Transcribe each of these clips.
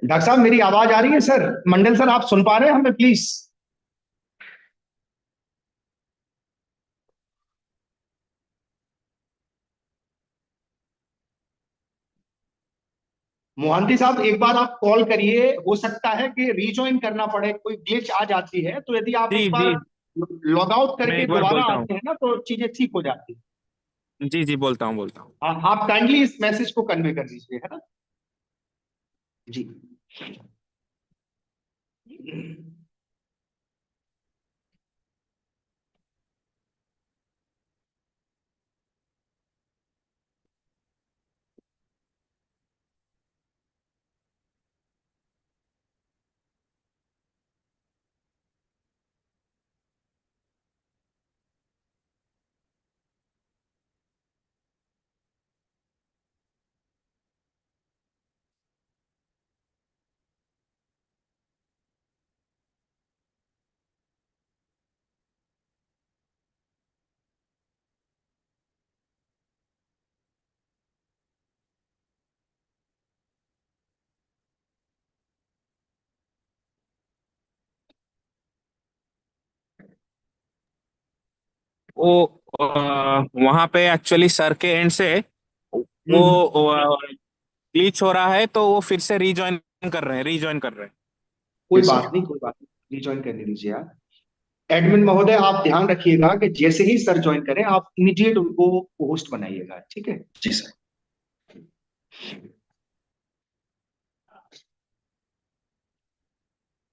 Doctor साहब मेरी आवाज आ रही है सर? मंडल सर आप सुन पा रहे हैं हमें प्लीज? मोहंती साहब एक बार आप कॉल करिए, हो सकता है कि रीजॉइन करना पड़े, कोई ग्लिच आ जाती है, तो यदि आप जी एक जी। बार लॉग आउट मैं करके एक बार दोबारा बोलता हूँ। आते हैं ना तो चीजें ठीक हो जाती है। जी जी, बोलता हूँ बोलता हूँ। आप काइंडली इस मैसेज को कन्वे कर दीजिए, है ना? जी। वो वहाँ पे एक्चुअली सर के एंड से हम्म। वो ग्लिच हो रहा है, तो वो फिर से रीजॉइन कर रहे हैं। कोई बात नहीं, कोई बात नहीं, रिज्वाइन करने दीजिए आप। एडमिन महोदय आप ध्यान रखिएगा कि जैसे ही सर ज्वाइन करें आप इमीडिएट उनको होस्ट बनाइएगा, ठीक है? जी सर।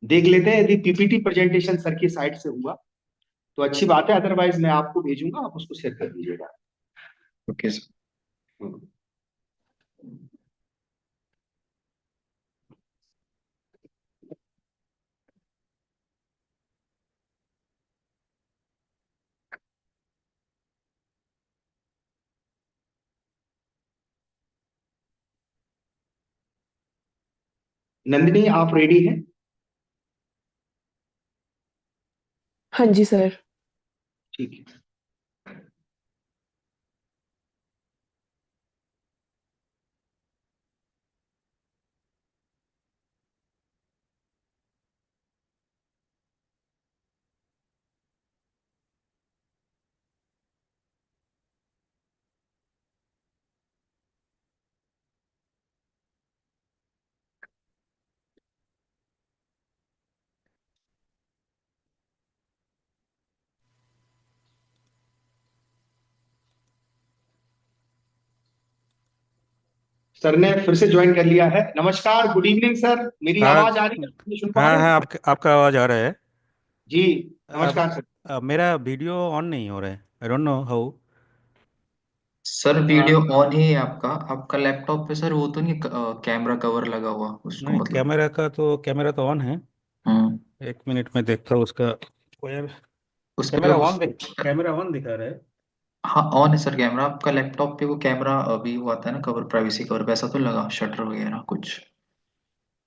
देख लेते हैं, यदि पीपीटी प्रेजेंटेशन सर की साइड से हुआ तो अच्छी बात है, अदरवाइज मैं आपको भेजूंगा, आप उसको शेयर कर दीजिएगा। Okay sir. नंदिनी आप रेडी हैं? हाँ जी सर। ठीक है। सर ने फिर से ज्वाइन कर लिया है। नमस्कार, गुड इवनिंग सर, मेरी हाँ आवाज आ रही है? आप सुन पा हाँ रहे हाँ, हैं? आपका आवाज़ आ रहा है। जी। अब नमस्कार सर। मेरा वीडियो ऑन नहीं हो रहा है, I don't know how. Sir video on ही है आपका। आपका लैपटॉप पे सर वो तो नहीं कैमरा कवर लगा हुआ उसको नहीं, मतलब। कैमरा तो ऑन है। हम्म। एक मिनट में देखता हूँ उसका। ओ यार, उस पे उस कैमरा ऑन दिखा रहा है। हाँ ऑन है सर कैमरा। आपका लैपटॉप पे वो कैमरा अभी वो आता है ना कवर, प्राइवेसी कवर वैसा तो लगा शटर वगैरह कुछ?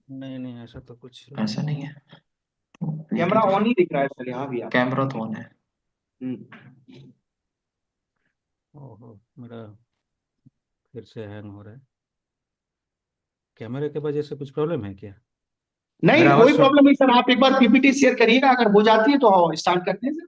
नहीं नहीं, ऐसा तो कुछ ऐसा नहीं है। तो वीडियो कैमरा तो ऑन ही दिख रहा है सर, यहाँ भी आप। कैमरा तो ऑन है। हम्म। ओहो, मेरा फिर से हैंग हो रहा है। कैमरे के वजह से कुछ प्रॉब्लम है क्या? नहीं, मेरा आवाज़ कोई सुन। प्रॉब्लम नहीं सर, आप एक बार पीपीटी शेयर करिएगा, अगर हो जाती है तो स्टार्ट करते हैं सर।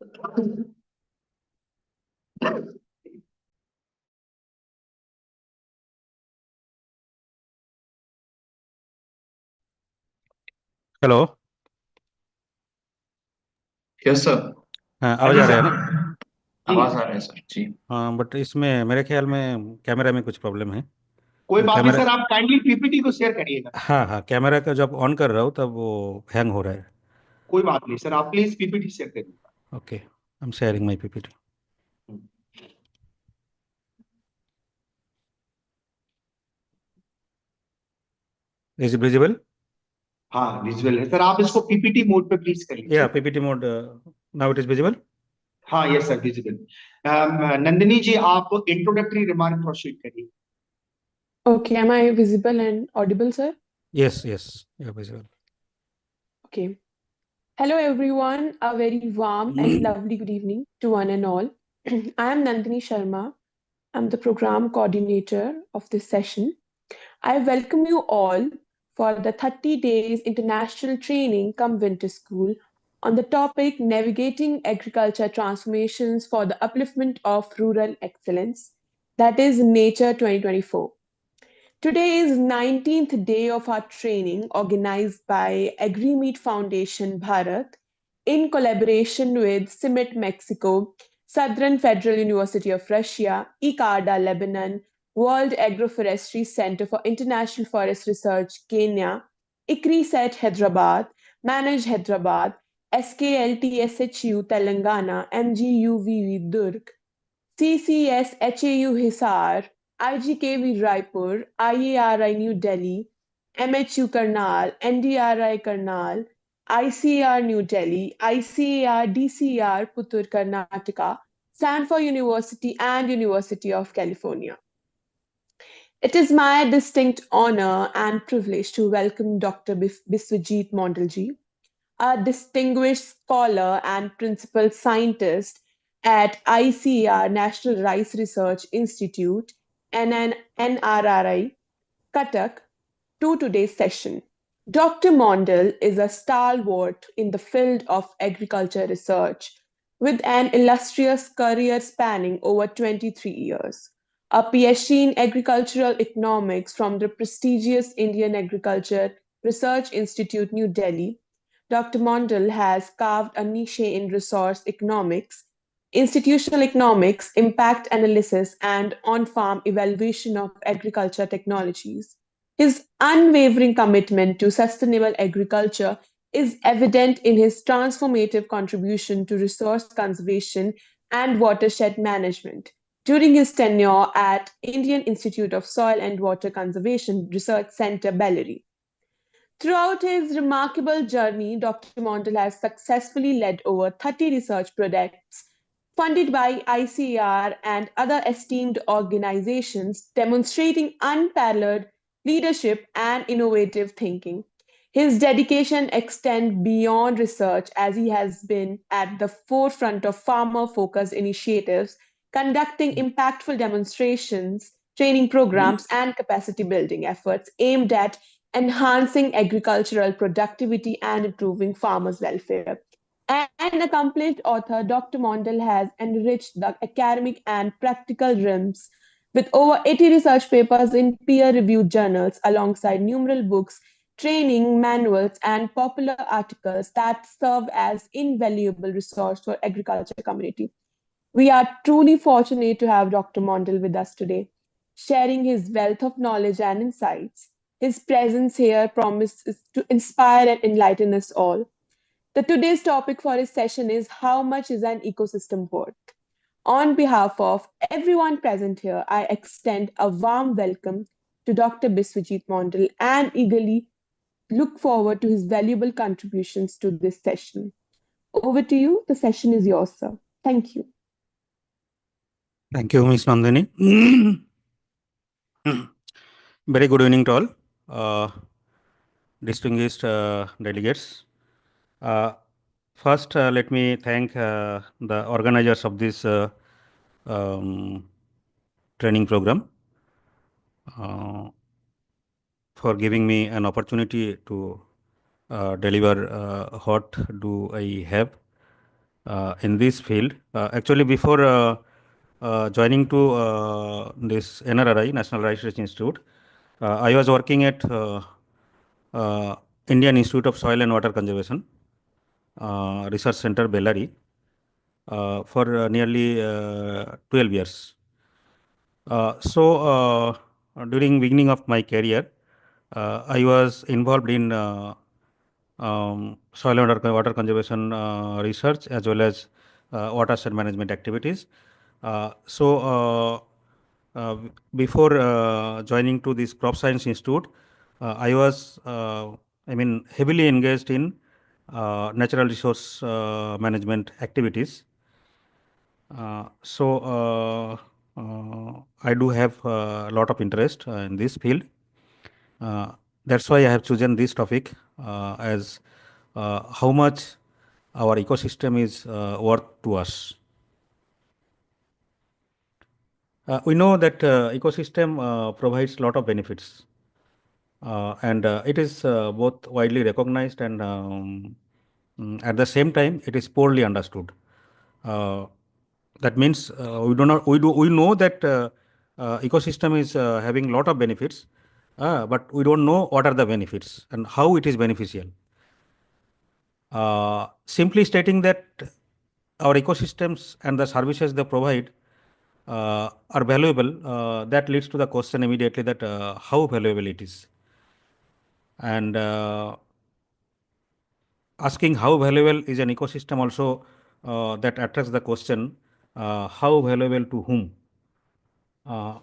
हेलो। Yes sir. हाँ, हाँ आवाज़ जी आ रहा है सर। ना? जी आवाज आ रहा है सर जी। हाँ, बट इसमें मेरे ख्याल में कैमरा में कुछ प्रॉब्लम है। कोई बात नहीं कैमरा, सर, आप काइंडली पीपीटी को शेयर करिएगा। हाँ हाँ, कैमरा का जब ऑन कर रहा हूँ तब वो हैंग हो रहा है। कोई बात नहीं सर, आप प्लीज पीपीटी शेयर करिएगा। Okay, I am sharing my PPT. Is it visible? हाँ विजुअल है सर, आप इसको पीपीटी मोड पे प्लीज कर या लीजिए। PPT mode, now it is visible. हाँ यस सर, विजिबल। नंदिनी जी, आप इंट्रोडक्टरी रिमार्क प्रोसीड करिए। Okay, am I visible and audible, sir? Yes yes, या visible. Okay. Hello, everyone. A very warm and lovely good evening to one and all. I am Nandini Sharma. I'm the program coordinator of this session. I welcome you all for the 30 days international training come winter school on the topic navigating agriculture transformations for the upliftment of rural excellence, that is nature 2024. Today is 19th day of our training organized by AgriMeet Foundation Bharat in collaboration with CIMMYT Mexico, Southern Federal University of Russia, ICARDA Lebanon, World Agroforestry Center for International Forest Research Kenya, ICRISAT Hyderabad, Manage Hyderabad, SKLTSHU Telangana, MGUVV Durg, CCS HAU Hisar, IGKV Raipur, IARI New Delhi, MHU Karnal, NDRI Karnal, ICAR New Delhi, ICAR DCR Puttur Karnataka, Stanford University, and University of California. It is my distinct honor and privilege to welcome Dr. Biswajit Mondalji, a distinguished scholar and principal scientist at ICR National Rice Research Institute and NRRI, Cuttack, to today's session. Dr. Mondal is a stalwart in the field of agriculture research with an illustrious career spanning over 23 years. A PhD in agricultural economics from the prestigious Indian Agriculture Research Institute, New Delhi, Dr. Mondal has carved a niche in resource economics, institutional economics, impact analysis, and on farm evaluation of agriculture technologies. His unwavering commitment to sustainable agriculture is evident in his transformative contribution to resource conservation and watershed management. During his tenure at Indian Institute of Soil and Water Conservation Research Center, Bellary. Throughout his remarkable journey, Dr. Mondal has successfully led over 30 research projects funded by ICAR and other esteemed organizations, demonstrating unparalleled leadership and innovative thinking. His dedication extends beyond research as he has been at the forefront of farmer focused initiatives, conducting impactful demonstrations, training programs, and capacity building efforts aimed at enhancing agricultural productivity and improving farmers' welfare. An accomplished author, Dr. Mondal has enriched the academic and practical realms with over 80 research papers in peer reviewed journals, alongside numerous books, training manuals, and popular articles that serve as invaluable resource for agriculture community. We are truly fortunate to have Dr. Mondal with us today, sharing his wealth of knowledge and insights. His presence here promises to inspire and enlighten us all. The today's topic for his session is how much is an ecosystem worth? On behalf of everyone present here, I extend a warm welcome to Dr. Biswajit Mondal and eagerly look forward to his valuable contributions to this session. Over to you. The session is yours, sir. Thank you. Thank you, Ms. Nandini. Very good evening to all distinguished delegates. First, let me thank the organizers of this um, training program for giving me an opportunity to deliver what do I have. in this field. Actually, before joining to this NRRI, National Research Institute, I was working at Indian Institute of Soil and Water Conservation Research Center, Bellary, for nearly 12 years. During beginning of my career, I was involved in soil and water conservation research as well as watershed management activities. Uh, so, uh, Before joining to this Crop Science Institute, I was, heavily engaged in natural resource management activities. I do have a lot of interest in this field. That's why I have chosen this topic as how much our ecosystem is worth to us. We know that ecosystem provides a lot of benefits, and it is both widely recognized and at the same time it is poorly understood. That means we know that ecosystem is having a lot of benefits, but we don't know what are the benefits and how it is beneficial. Simply stating that our ecosystems and the services they provide are valuable, that leads to the question immediately that how valuable it is. And asking how valuable is an ecosystem also that attracts the question how valuable to whom.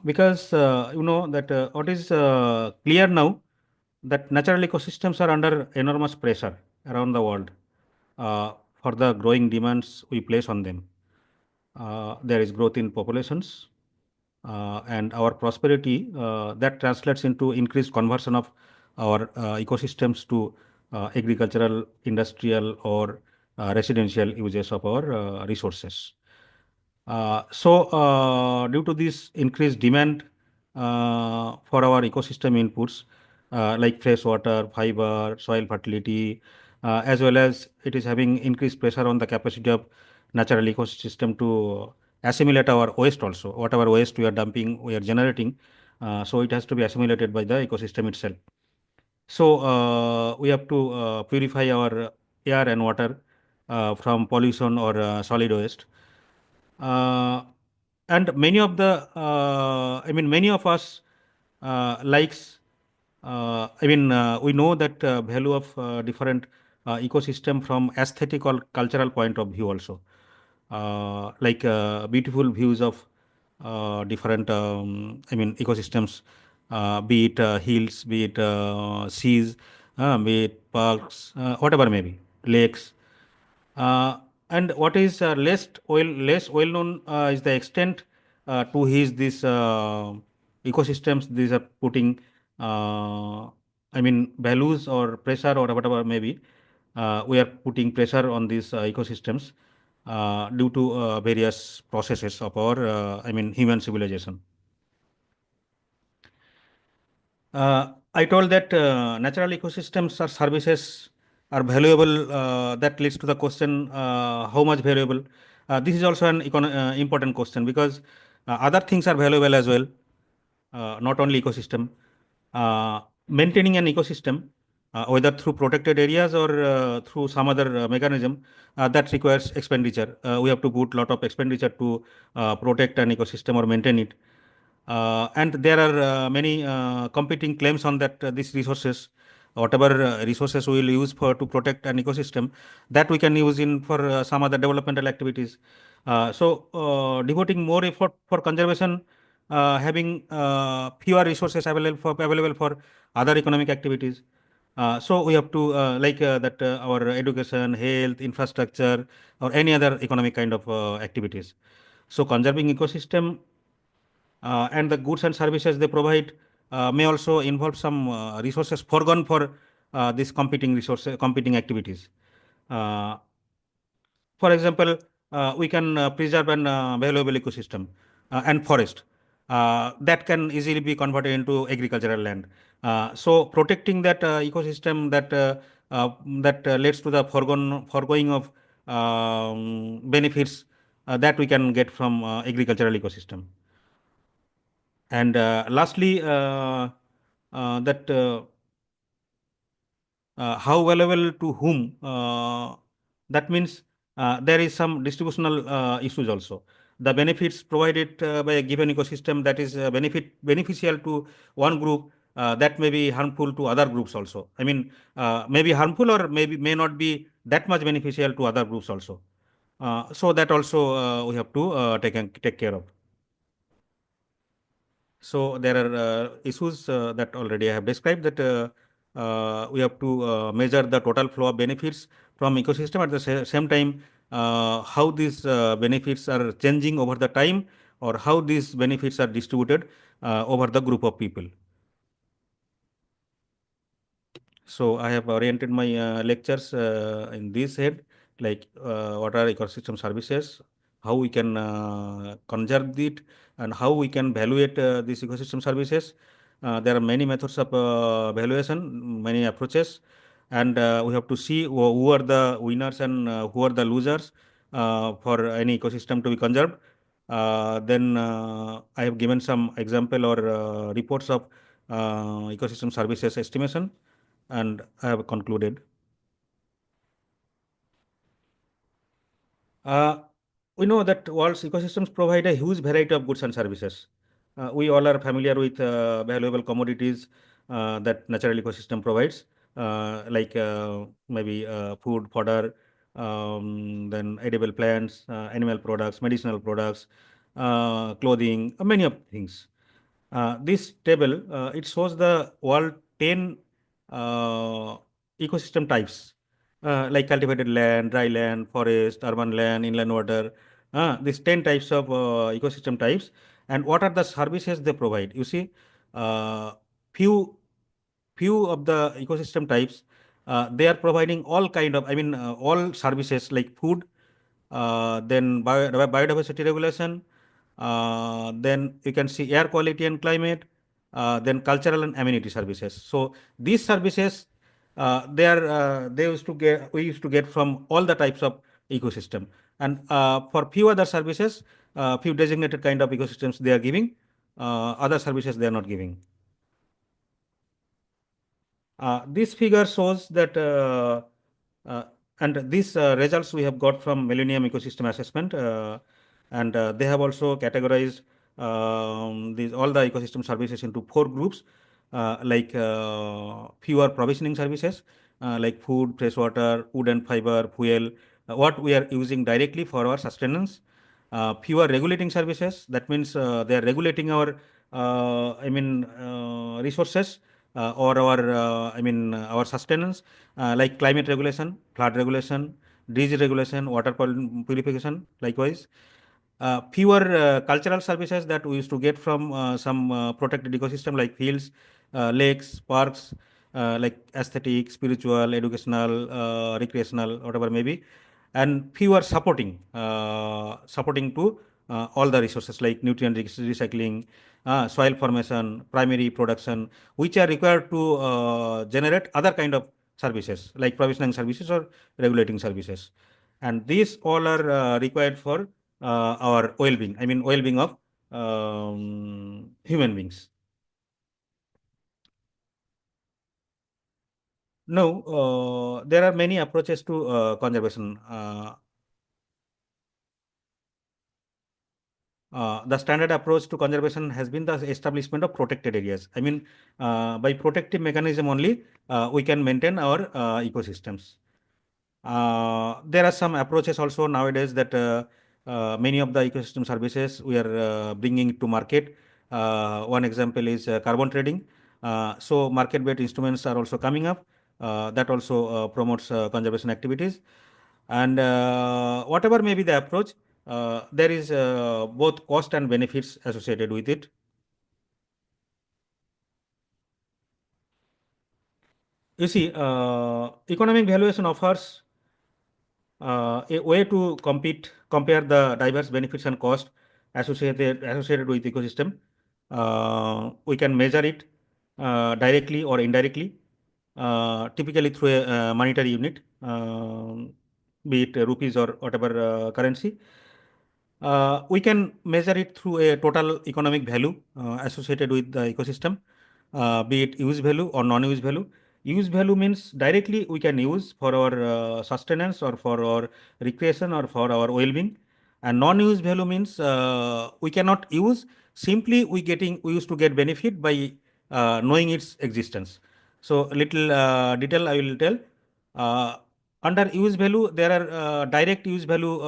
Because you know that what is clear now that natural ecosystems are under enormous pressure around the world for the growing demands we place on them. There is growth in populations and our prosperity that translates into increased conversion of our ecosystems to agricultural, industrial, or residential uses of our resources. Due to this increased demand for our ecosystem inputs like fresh water, fiber, soil fertility, as well as it is having increased pressure on the capacity of natural ecosystem to assimilate our waste also. Whatever waste we are dumping, we are generating, so it has to be assimilated by the ecosystem itself. So we have to purify our air and water from pollution or solid waste. And many of the, many of us likes, we know that value of different ecosystem from aesthetic or cultural point of view also. Like beautiful views of different, ecosystems, be it hills, be it seas, be it parks, whatever may be, lakes. And what is less well known is the extent to his this ecosystems these are putting values or pressure or whatever maybe we are putting pressure on these ecosystems due to various processes of our human civilization. I told that natural ecosystems or services are valuable. That leads to the question how much valuable. This is also an important question because other things are valuable as well, not only ecosystem. Maintaining an ecosystem, whether through protected areas or through some other mechanism, that requires expenditure. We have to put a lot of expenditure to protect an ecosystem or maintain it. And there are many competing claims on that these resources, whatever resources we will use for to protect an ecosystem, that we can use in for some other developmental activities. Devoting more effort for conservation, having fewer resources available for other economic activities. So we have to that our education, health, infrastructure, or any other economic kind of activities. So conserving ecosystem and the goods and services they provide may also involve some resources foregone for these competing activities. For example, we can preserve an valuable ecosystem and forest that can easily be converted into agricultural land. So protecting that ecosystem that leads to the foregoing of benefits that we can get from agricultural ecosystem. And lastly, that how valuable to whom, that means there is some distributional issues also. The benefits provided by a given ecosystem that is beneficial to one group, that may be harmful to other groups also. I mean, may be harmful or may not be that much beneficial to other groups also. So that also we have to take care of. So there are issues that already I have described, that we have to measure the total flow of benefits from ecosystem. At the same time, how these benefits are changing over the time, or how these benefits are distributed over the group of people. So I have oriented my lectures in this head, like what are ecosystem services, how we can conserve it, and how we can evaluate these ecosystem services. There are many methods of valuation, many approaches, and we have to see who are the winners and who are the losers for any ecosystem to be conserved. Then I have given some example or reports of ecosystem services estimation, and I have concluded. Uh, we know that world's ecosystems provide a huge variety of goods and services. We all are familiar with valuable commodities that natural ecosystem provides, like maybe food, fodder, then edible plants, animal products, medicinal products, clothing, many of things. This table, it shows the world 10 uh, ecosystem types, like cultivated land, dry land, forest, urban land, inland water. These 10 types of ecosystem types, and what are the services they provide. You see, uh, few few of the ecosystem types, they are providing all kind of, I mean, all services like food, then biodiversity regulation, then you can see air quality and climate, then cultural and amenity services. So these services, we used to get from all the types of ecosystem, and for few other services, few designated kind of ecosystems they are giving, other services they are not giving. This figure shows that, uh, and these results we have got from Millennium Ecosystem Assessment, and they have also categorized these all the ecosystem services into 4 groups, like fewer provisioning services, like food, fresh water, wood and fiber, fuel, what we are using directly for our sustenance. Fewer regulating services, that means they are regulating our, resources, or our, our sustenance, like climate regulation, flood regulation, disease regulation, water purification, likewise. Fewer cultural services that we used to get from some protected ecosystem like fields, lakes, parks, like aesthetic, spiritual, educational, recreational, whatever may be, and fewer supporting to all the resources like nutrient recycling, soil formation, primary production, which are required to generate other kind of services like provisioning services or regulating services, and these all are required for our well-being. I mean, well-being of human beings. Now, there are many approaches to conservation. The standard approach to conservation has been the establishment of protected areas. I mean, by protective mechanism only, we can maintain our ecosystems. There are some approaches also nowadays that many of the ecosystem services we are bringing to market. One example is carbon trading. So market-based instruments are also coming up. That also promotes conservation activities. And whatever may be the approach, there is both cost and benefits associated with it. You see, economic valuation offers a way to compare the diverse benefits and cost associated with ecosystem. We can measure it directly or indirectly, typically through a monetary unit. be it rupees or whatever currency. We can measure it through a total economic value associated with the ecosystem, be it use value or non-use value. Use value means directly we can use for our sustenance or for our recreation or for our well-being. And non-use value means we cannot use, simply we used to get benefit by knowing its existence. So little detail I will tell. Uh, Under use value, there are direct use value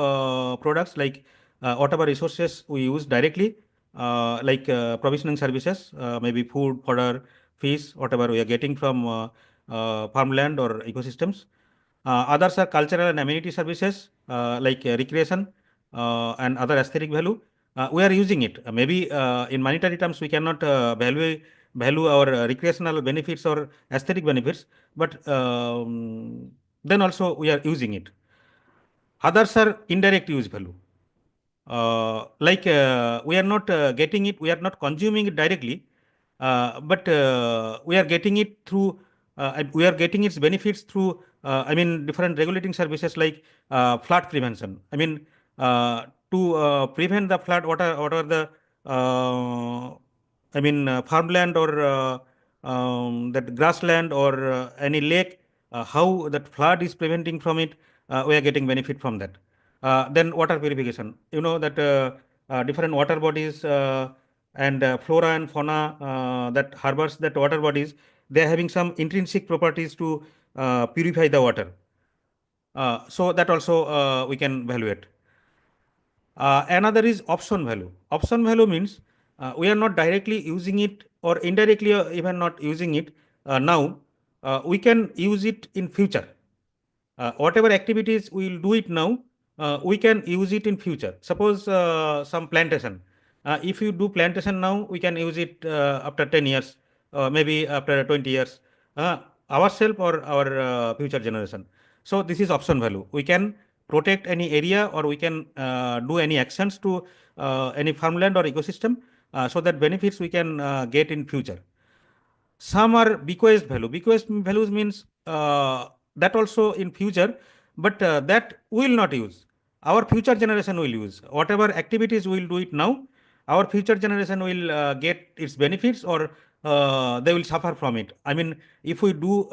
products like whatever resources we use directly, like provisioning services, maybe food, fodder, fish, whatever we are getting from farmland or ecosystems. Others are cultural and amenity services like recreation and other aesthetic value. We are using it. Maybe in monetary terms, we cannot value our recreational benefits or aesthetic benefits, but then also we are using it. Others are indirect use value. Like we are not getting it, we are not consuming it directly, but we are getting it through, we are getting its benefits through, I mean, different regulating services like flood prevention. I mean, to prevent the flood, what are the, I mean, farmland or that grassland or any lake, how that flood is preventing from it, we are getting benefit from that. Then water purification. You know that different water bodies and flora and fauna that harbors that water bodies, they are having some intrinsic properties to purify the water. So that also we can evaluate. Another is option value. Option value means we are not directly using it or indirectly even not using it now. We can use it in future. Whatever activities we will do it now, we can use it in future. Suppose some plantation. If you do plantation now, we can use it after 10 years, maybe after 20 years, ourselves or our future generation. So this is option value. We can protect any area or we can do any actions to any farmland or ecosystem so that benefits we can get in future. Some are bequest value. Bequest values means that also in future, but that we will not use. Our future generation will use. Whatever activities we will do it now, our future generation will get its benefits or they will suffer from it. I mean, if we do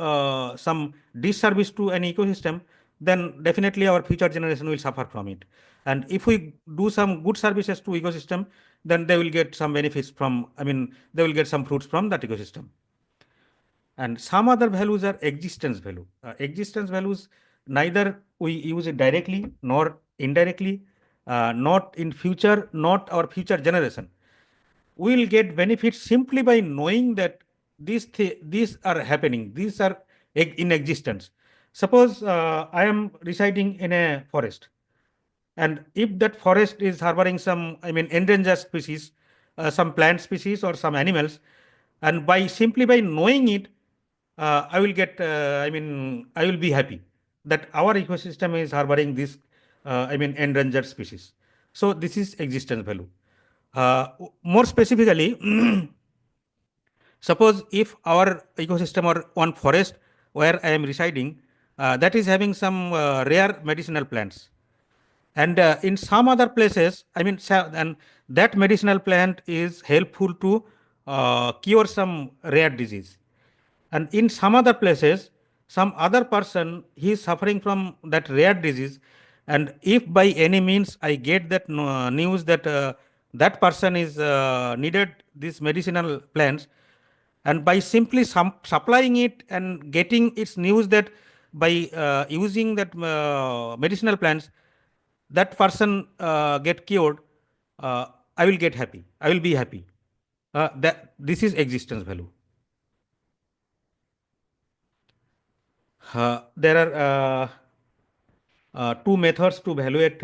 some disservice to an ecosystem, then definitely our future generation will suffer from it. And if we do some good services to ecosystem, then they will get some benefits from, I mean, they will get some fruits from that ecosystem. And some other values are existence value. Existence values, neither we use it directly nor indirectly, not in future, not our future generation. We will get benefits simply by knowing that these are happening, these are in existence. Suppose I am residing in a forest, and if that forest is harboring some, I mean, endangered species, some plant species or some animals, and simply by knowing it, I will get, I mean, I will be happy that our ecosystem is harboring this, I mean, endangered species. So this is existence value. More specifically, suppose if our ecosystem or one forest where I am residing, that is having some rare medicinal plants. And in some other places, I mean, and that medicinal plant is helpful to cure some rare disease. And in some other places, some other person, he is suffering from that rare disease, and if by any means I get that news that that person is needed these medicinal plants, and by simply supplying it and getting its news that by using that medicinal plants, that person get cured, I will get happy, I will be happy. That this is existence value. There are two methods to evaluate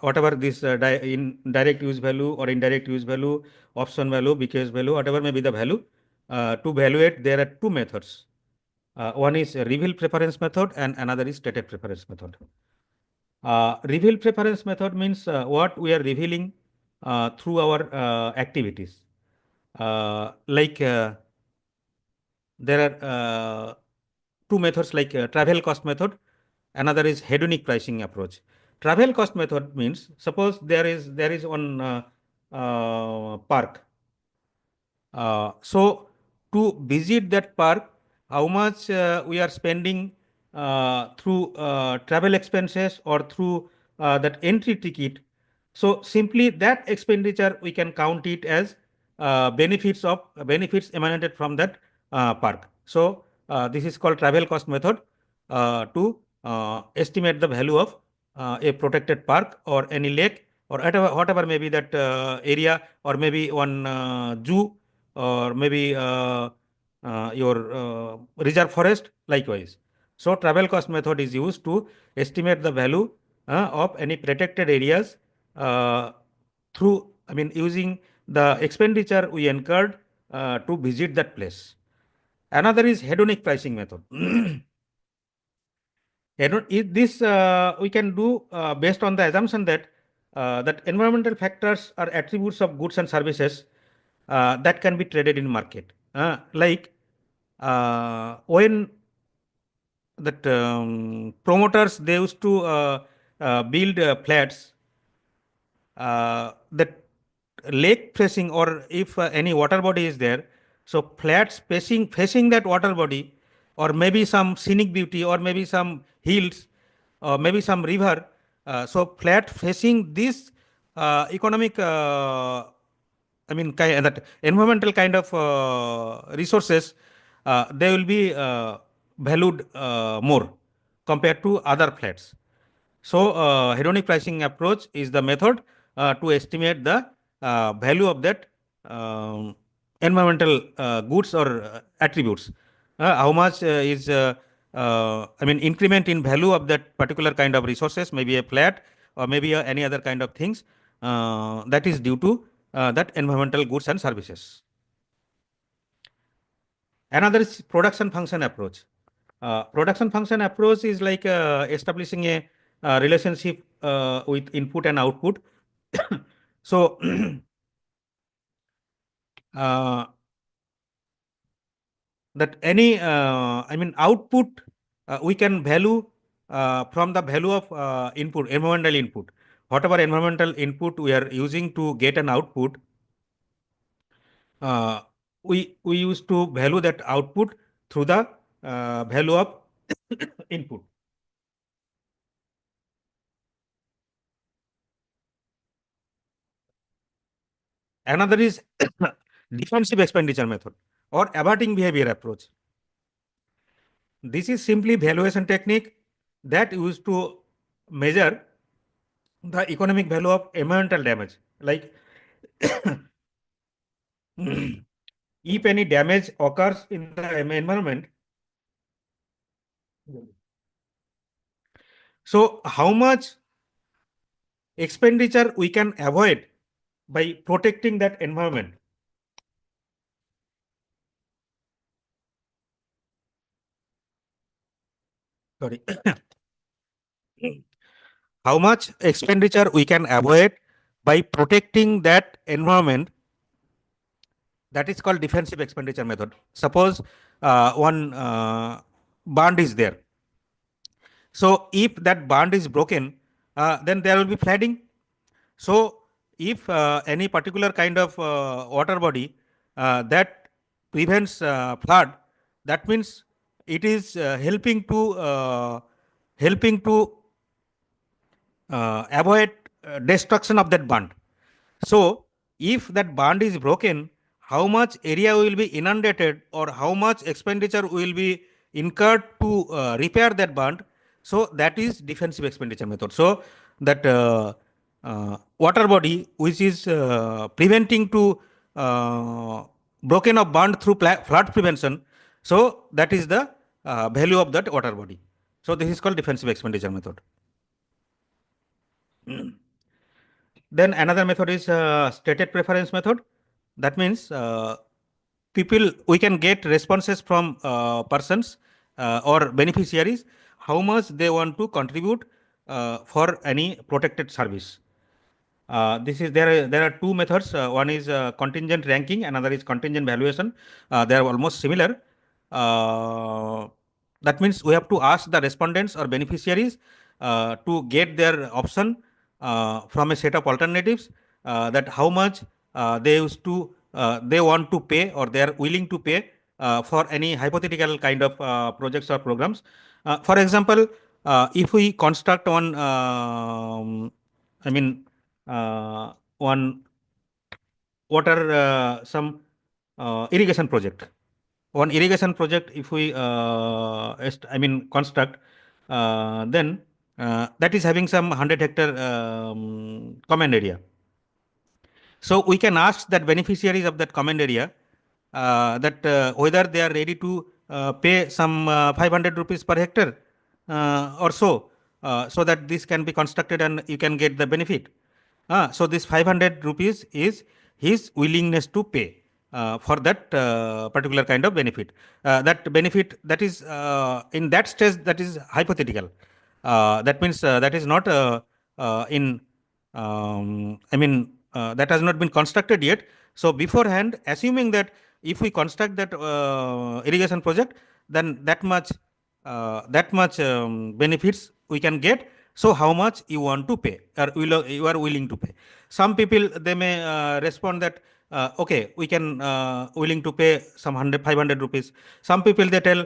whatever this in direct use value or indirect use value, option value, bequest value, whatever may be the value. To evaluate, there are two methods. One is a reveal preference method and another is stated preference method. Reveal preference method means what we are revealing through our activities. Like there are two methods like travel cost method. Another is hedonic pricing approach. Travel cost method means, suppose there is one park. So to visit that park, how much we are spending through travel expenses or through that entry ticket. So simply that expenditure we can count it as benefits emanated from that park. So this is called travel cost method to estimate the value of a protected park or any lake or whatever may be that area, or maybe one zoo, or maybe your reserve forest likewise. So travel cost method is used to estimate the value of any protected areas through, using the expenditure we incurred to visit that place. Another is hedonic pricing method. This we can do based on the assumption that that environmental factors are attributes of goods and services that can be traded in market. Like when that promoters, they used to build flats that lake facing, or if any water body is there, so flats facing that water body, or maybe some scenic beauty, or maybe some hills, or maybe some river. So flat facing this economic that environmental kind of resources, they will be valued more compared to other flats. So hedonic pricing approach is the method to estimate the value of that environmental goods or attributes. How much is increment in value of that particular kind of resources, maybe a flat or maybe any other kind of things that is due to that environmental goods and services. Another is production function approach. Production function approach is like establishing a relationship with input and output. So that any output we can value from the value of input, environmental input. Whatever environmental input we are using to get an output, we used to value that output through the value of input. Another is defensive expenditure method or averting behavior approach. This is simply valuation technique that used to measure the economic value of environmental damage. Like if any damage occurs in the environment, so how much expenditure we can avoid by protecting that environment. Sorry. How much expenditure we can avoid by protecting that environment, that is called defensive expenditure method. Suppose one bond is there. So if that bond is broken, then there will be flooding. So if any particular kind of water body that prevents flood, that means it is helping to avoid destruction of that bond. So if that bond is broken, how much area will be inundated or how much expenditure will be incurred to repair that bond. So that is defensive expenditure method. So that water body which is preventing to broken of bond through flood prevention, so that is the value of that water body. So this is called defensive expenditure method. Then another method is stated preference method. That means we can get responses from persons or beneficiaries, how much they want to contribute for any protected service. There are two methods. One is contingent ranking, another is contingent valuation. They are almost similar. that means we have to ask the respondents or beneficiaries to get their option from a set of alternatives, that how much they want to pay or they are willing to pay for any hypothetical kind of projects or programs. For example, if we construct one, I mean, one water, some irrigation project. One irrigation project, if we construct, then that is having some 100 hectare command area. So we can ask that beneficiaries of that command area that whether they are ready to pay some 500 rupees per hectare or so that this can be constructed and you can get the benefit. So this 500 rupees is his willingness to pay for that particular kind of benefit. That benefit, that is in that stage, that is hypothetical. That means that is not in that has not been constructed yet. So beforehand, assuming that if we construct that irrigation project, then that much benefits we can get. So how much you want to pay or you are willing to pay? Some people, they may respond that okay, we can willing to pay some 500 rupees. Some people, they tell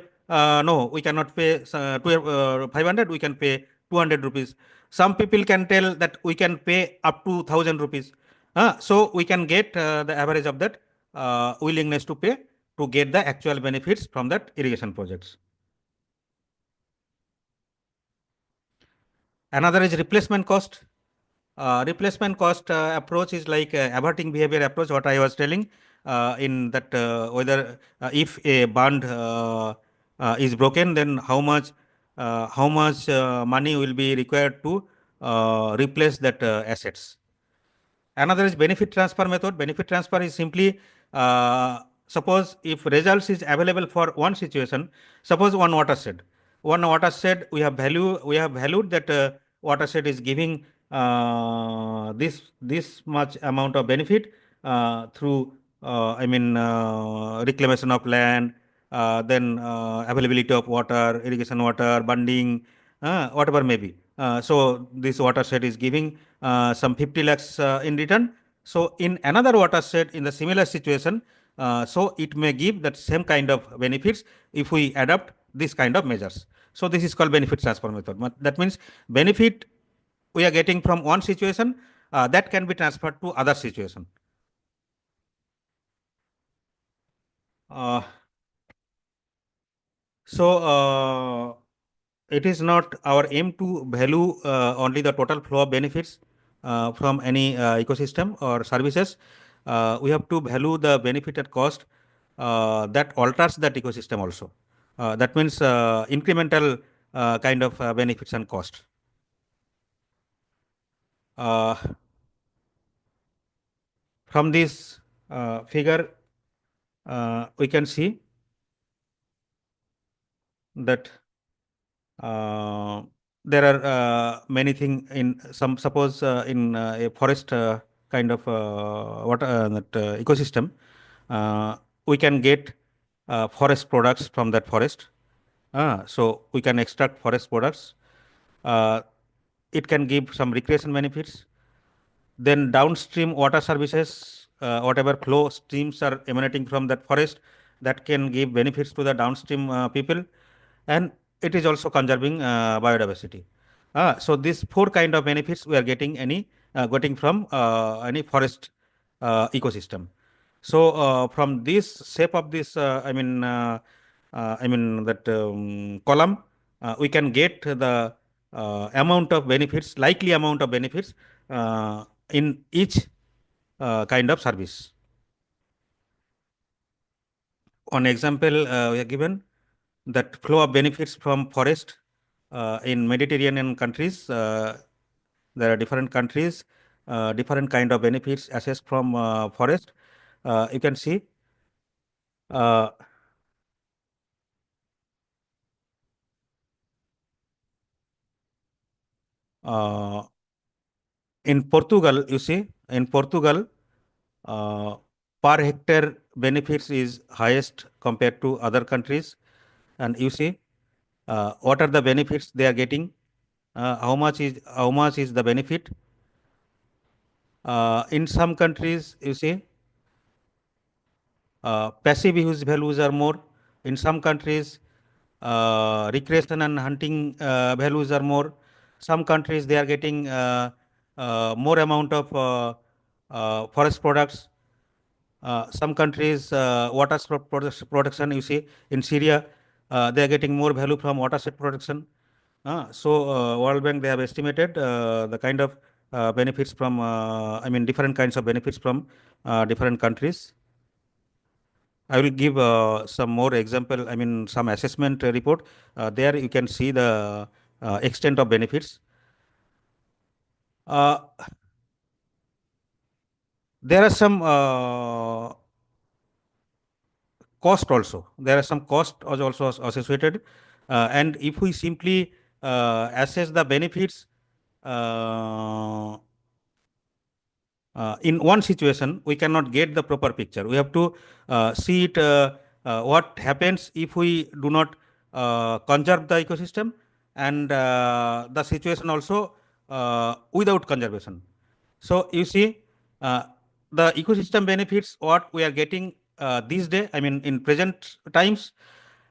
no, we cannot pay 500, we can pay 200 rupees. Some people can tell that we can pay up to 1000 rupees. So we can get the average of that willingness to pay to get the actual benefits from that irrigation projects. Another is replacement cost. Replacement cost approach is like averting behavior approach, what I was telling in that whether if a bond is broken, then how much money will be required to replace that assets. Another is benefit transfer method. Benefit transfer is simply suppose if results is available for one situation, suppose one watershed we have valued that watershed is giving this much amount of benefit through reclamation of land, then availability of water, irrigation water, bunding, whatever may be. So this watershed is giving some 50 lakhs in return. So in another watershed in the similar situation, so it may give that same kind of benefits if we adopt this kind of measures. So this is called benefit transfer method. That means benefit we are getting from one situation that can be transferred to other situation. It is not our aim to value only the total flow of benefits from any ecosystem or services. We have to value the benefit at cost that alters that ecosystem also. That means incremental kind of benefits and cost. From this figure, we can see that there are many things in some, suppose in a forest kind of ecosystem, we can get forest products from that forest. So we can extract forest products. It can give some recreation benefits. Then downstream water services, whatever flow streams are emanating from that forest, that can give benefits to the downstream people, and it is also conserving biodiversity. So these four kind of benefits we are getting getting from any forest ecosystem. So from this shape of this, that column, we can get the amount of benefits, likely amount of benefits in each kind of service. One example we are given that flow of benefits from forest in Mediterranean countries. There are different countries, different kind of benefits assessed from forest. You can see in Portugal, you see, in Portugal, per hectare benefits is highest compared to other countries. And you see, what are the benefits they are getting, how much is the benefit. In some countries, you see, passive use values are more. In some countries, recreation and hunting values are more. Some countries, they are getting more amount of forest products. Some countries, production, you see, in Syria, they are getting more value from watershed production. So World Bank, they have estimated the kind of benefits from, different kinds of benefits from different countries. I will give some more example, some assessment report. There you can see the extent of benefits. There are some cost also. There are some cost also associated. And if we simply assess the benefits in one situation, we cannot get the proper picture. We have to see it, what happens if we do not conserve the ecosystem, and the situation also without conservation. So you see, the ecosystem benefits what we are getting these days, in present times,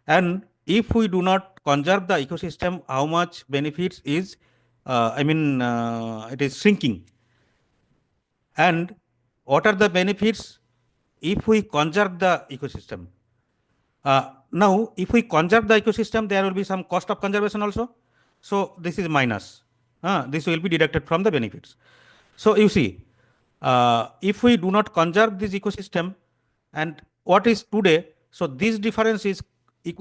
and if we do not conserve the ecosystem, how much benefits is, it is shrinking. And what are the benefits if we conserve the ecosystem? Now, if we conserve the ecosystem, there will be some cost of conservation also. So this is minus. This will be deducted from the benefits. So you see, if we do not conserve this ecosystem, and what is today, so this difference is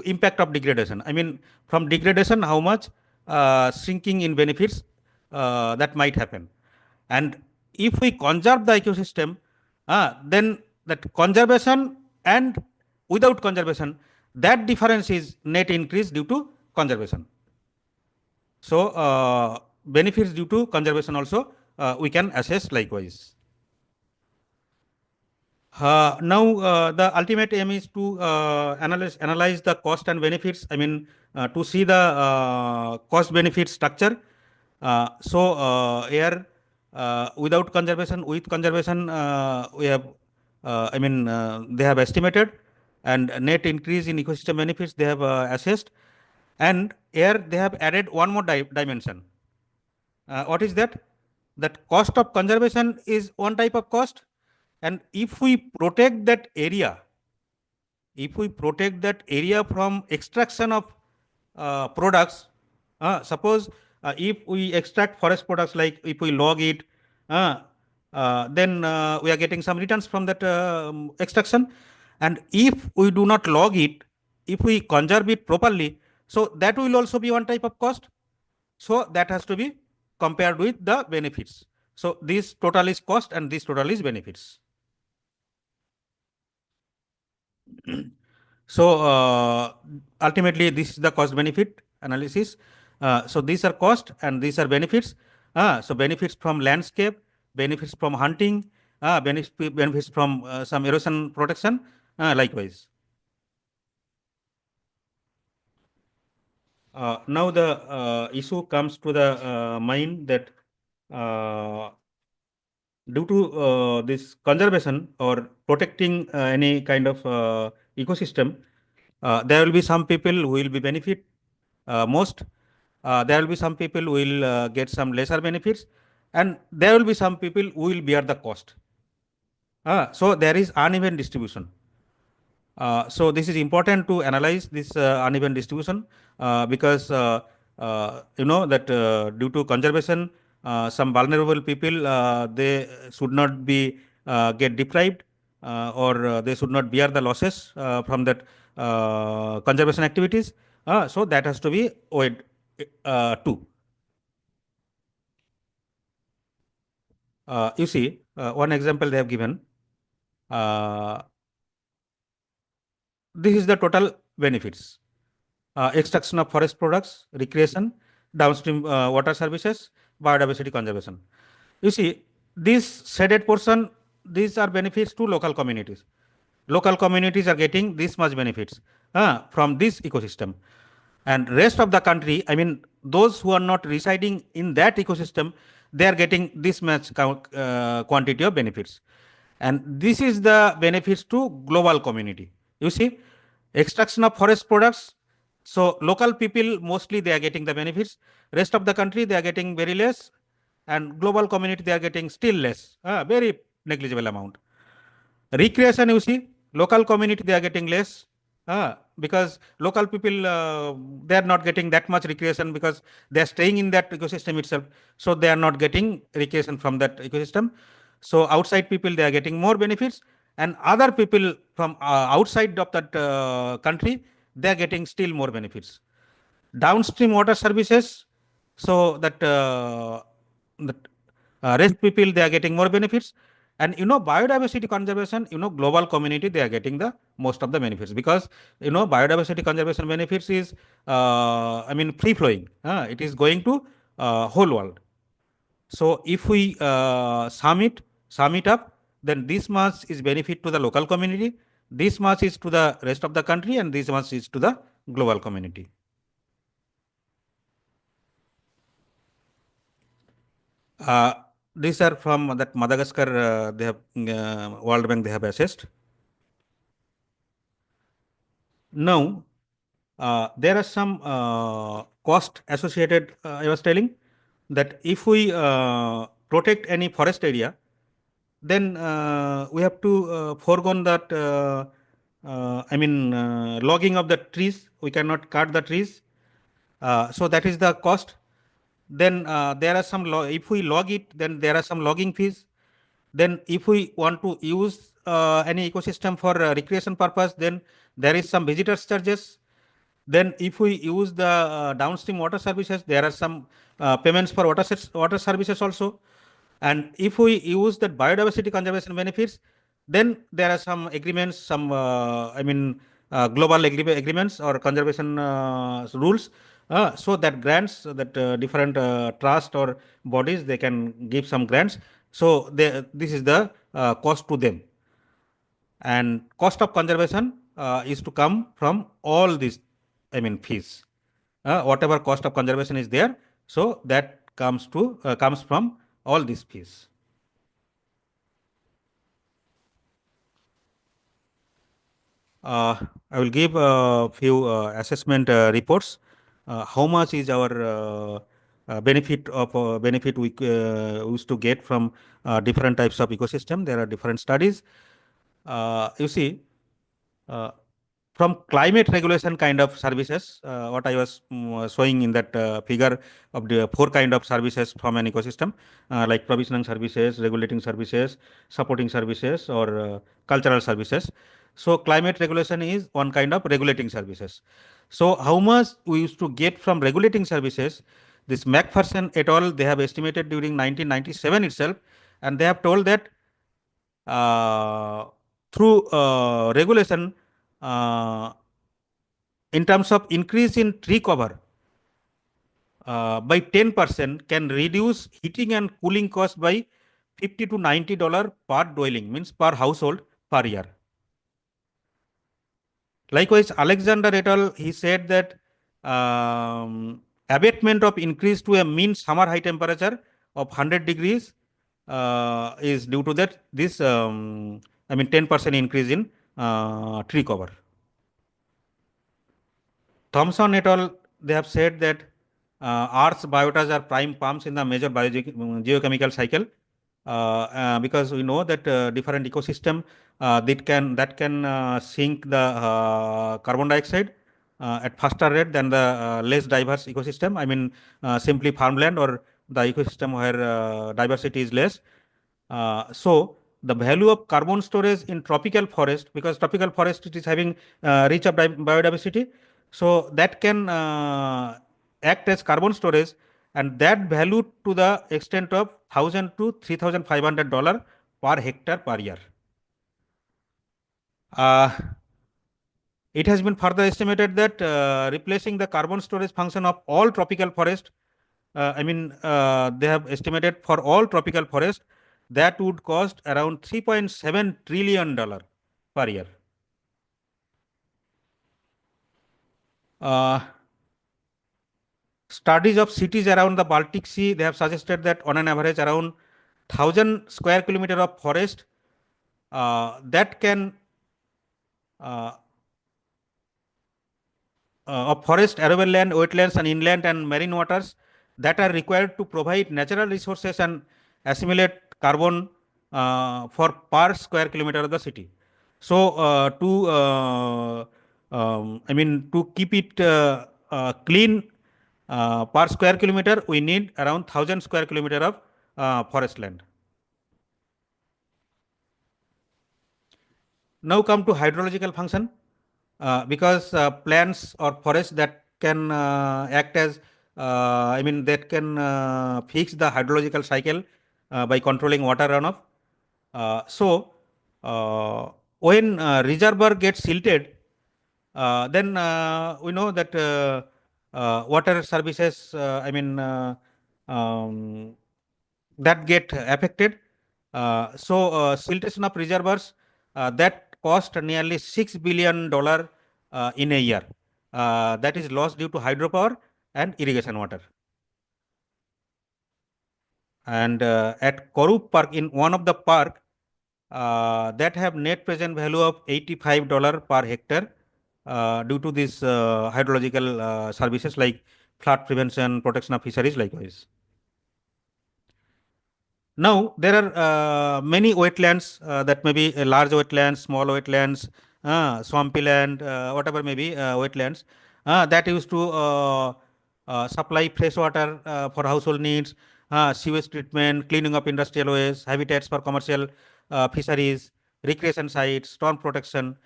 impact of degradation. From degradation, how much shrinking in benefits that might happen. And if we conserve the ecosystem, then that conservation and without conservation, that difference is net increase due to conservation. So benefits due to conservation also we can assess likewise. Now the ultimate aim is to analyze the cost and benefits. To see the cost benefit structure. Here without conservation, with conservation, we have, they have estimated, and net increase in ecosystem benefits they have assessed, and here they have added one more dimension. What is that? That cost of conservation is one type of cost, and if we protect that area, from extraction of products, suppose if we extract forest products, like if we log it, then we are getting some returns from that extraction. And if we do not log it, if we conserve it properly, so that will also be one type of cost. So that has to be compared with the benefits. So this total is cost and this total is benefits. So ultimately this is the cost benefit analysis. So these are cost and these are benefits. So benefits from landscape, benefits from hunting, benefits from some erosion protection, likewise. Now the issue comes to the mind that due to this conservation or protecting any kind of ecosystem, there will be some people who will be benefit most. There will be some people who will get some lesser benefits, and there will be some people who will bear the cost. So there is uneven distribution. So this is important to analyze this uneven distribution, because you know that due to conservation, some vulnerable people, they should not be get deprived, or they should not bear the losses from that conservation activities. So that has to be weighed too. You see, one example they have given. This is the total benefits: extraction of forest products, recreation, downstream water services, biodiversity conservation. You see, this shaded portion, these are benefits to local communities. Local communities are getting this much benefits from this ecosystem. and rest of the country, I mean, those who are not residing in that ecosystem, they are getting this much quantity of benefits. And this is the benefits to global community. You see, extraction of forest products. So local people, mostly they are getting the benefits. Rest of the country, they are getting very less. And global community, they are getting still less, very negligible amount. Recreation, you see, local community, they are getting less, because local people, they are not getting that much recreation because they are staying in that ecosystem itself. So they are not getting recreation from that ecosystem. So outside people, they are getting more benefits, and other people from outside of that country, they are getting still more benefits. Downstream water services, so that rest people, they are getting more benefits. And biodiversity conservation, global community, they are getting the most of the benefits, because biodiversity conservation benefits is free flowing, it is going to whole world. So if we sum it up, then this much is benefit to the local community, this much is to the rest of the country, and this much is to the global community. These are from that Madagascar, they have World Bank, they have assessed. Now, there are some cost associated. I was telling that if we protect any forest area, then we have to forego that. Logging of the trees. We cannot cut the trees. So that is the cost. Then there are some if we log it, then there are some logging fees. Then if we want to use any ecosystem for recreation purpose, then there is some visitors charges. Then if we use the downstream water services, there are some payments for water services also. And if we use the biodiversity conservation benefits, then there are some agreements, some global agreements or conservation rules. So that grants that different trust or bodies, they can give some grants. So this is the cost to them. And cost of conservation is to come from all these, fees. Whatever cost of conservation is there, so that comes from all these fees. I will give a few assessment reports. How much is our benefit we used to get from different types of ecosystem? There are different studies. You see, from climate regulation kind of services, what I was showing in that figure of the 4 kind of services from an ecosystem, like provisioning services, regulating services, supporting services, or cultural services. So climate regulation is one kind of regulating services. So how much we used to get from regulating services? This Macpherson et al., they have estimated during 1997 itself, and they have told that through regulation, in terms of increase in tree cover by 10% can reduce heating and cooling cost by $50 to $90 per dwelling, means per household per year. Likewise, Alexander et al., he said that abatement of increase to a mean summer high temperature of 100 degrees is due to that 10% increase in tree cover. Thompson et al., they have said that Earth's biotas are prime pumps in the major geochemical cycle, because we know that different ecosystem that can sink the carbon dioxide at faster rate than the less diverse ecosystem. Simply farmland or the ecosystem where diversity is less. So the value of carbon storage in tropical forest, because tropical forest it is having rich of biodiversity, so that can act as carbon storage, and that value to the extent of $1,000 to $3,500 per hectare per year. It has been further estimated that replacing the carbon storage function of all tropical forest, they have estimated for all tropical forest that would cost around $3.7 trillion per year. studies of cities around the Baltic Sea, they have suggested that on an average around 1,000 square kilometer of forest that can of forest, arable land, wetlands, and inland and marine waters that are required to provide natural resources and assimilate carbon for per square kilometer of the city. So to keep it clean per square kilometer, we need around 1,000 square kilometer of forest land. Now come to hydrological function. Because plants or forests that can act as that can fix the hydrological cycle by controlling water runoff. When reservoir gets silted, then we know that water services that get affected. Siltation of reservoirs that cost nearly $6 billion in a year. That is lost due to hydropower and irrigation water. And at Korup Park, in one of the park that have net present value of $85 per hectare due to these hydrological services like flood prevention, protection of fisheries likewise. Now, there are many wetlands that may be large wetlands, small wetlands, swampy land, whatever may be wetlands that used to supply fresh water for household needs, sewage treatment, cleaning of industrial waste, habitats for commercial fisheries, recreation sites, storm protection.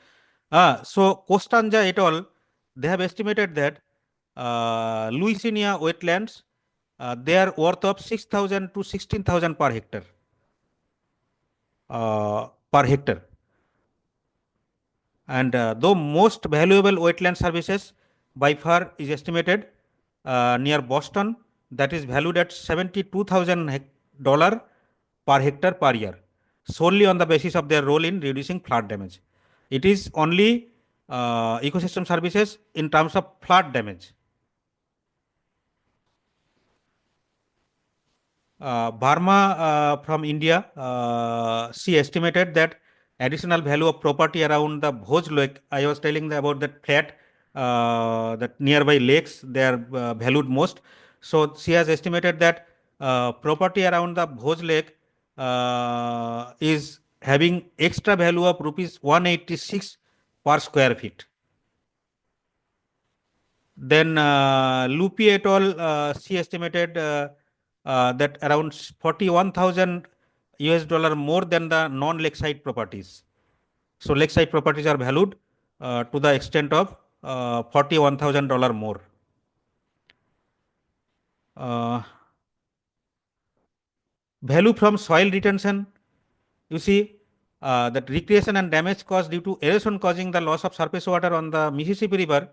So, Costanza et al., they have estimated that Louisiana wetlands they are worth of 6,000 to 16,000 per hectare. And though most valuable wetland services by far is estimated near Boston, that is valued at $72,000 per hectare per year, solely on the basis of their role in reducing flood damage. It is only ecosystem services in terms of flood damage. Barma from India, she estimated that additional value of property around the Bhoj Lake. I was telling about that flat, that nearby lakes, they are valued most. So she has estimated that property around the Bhoj Lake is having extra value of rupees 186 per square feet. Then Lupi et al., she estimated that around 41,000 US dollar more than the non-lakeside properties. So lakeside properties are valued to the extent of $41,000 more. Value from soil retention, you see that recreation and damage caused due to erosion causing the loss of surface water on the Mississippi River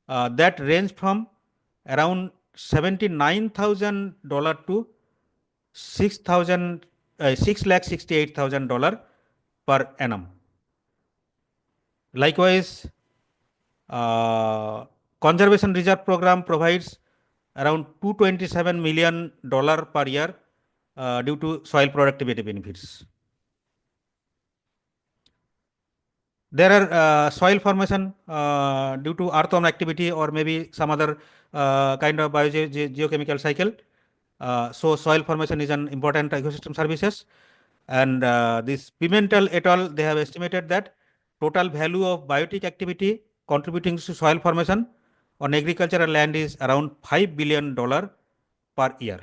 that range from around $79,000 to $668,000 per annum. Likewise, conservation reserve program provides around $227 million per year due to soil productivity benefits. There are soil formation due to earthworm activity or maybe some other kind of geochemical cycle. So soil formation is an important ecosystem services. And this Pimentel et al., they have estimated that total value of biotic activity contributing to soil formation on agricultural land is around $5 billion per year.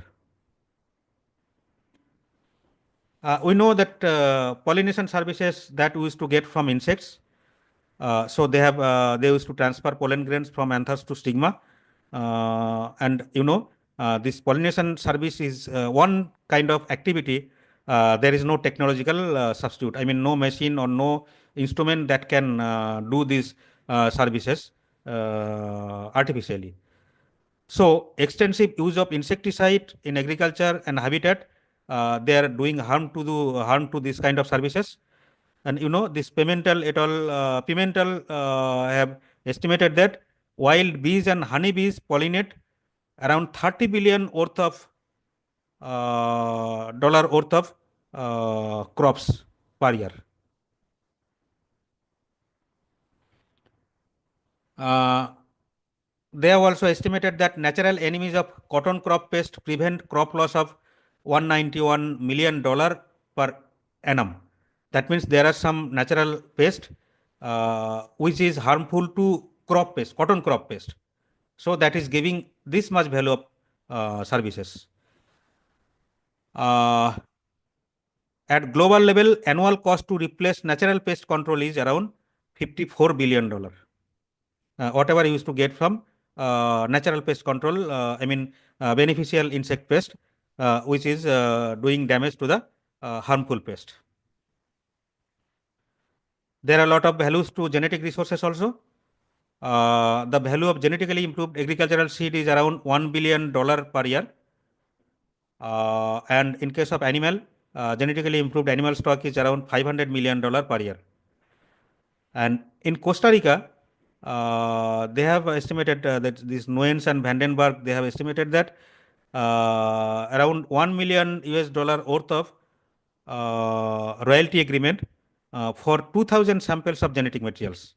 We know that pollination services that we used to get from insects. So they used to transfer pollen grains from anthers to stigma. And this pollination service is one kind of activity. There is no technological substitute. I mean, no machine or no instrument that can do these services artificially. So extensive use of insecticide in agriculture and habitat, they are doing harm to this kind of services. And this Pimentel et al. Pimentel have estimated that wild bees and honeybees pollinate around 30 billion worth of dollar worth of crops per year. They have also estimated that natural enemies of cotton crop pest prevent crop loss of $191 million per annum. That means there are some natural pest which is harmful to crop pest, cotton crop pest. So that is giving this much value of services. At global level, annual cost to replace natural pest control is around $54 billion. Whatever you used to get from natural pest control, beneficial insect pest, which is doing damage to the harmful pest. There are a lot of values to genetic resources also. The value of genetically improved agricultural seed is around $1 billion per year. And in case of animal, genetically improved animal stock is around $500 million per year. And in Costa Rica, they have estimated that this Nuens and Vandenberg, they have estimated that around $1 million worth of royalty agreement for 2,000 samples of genetic materials.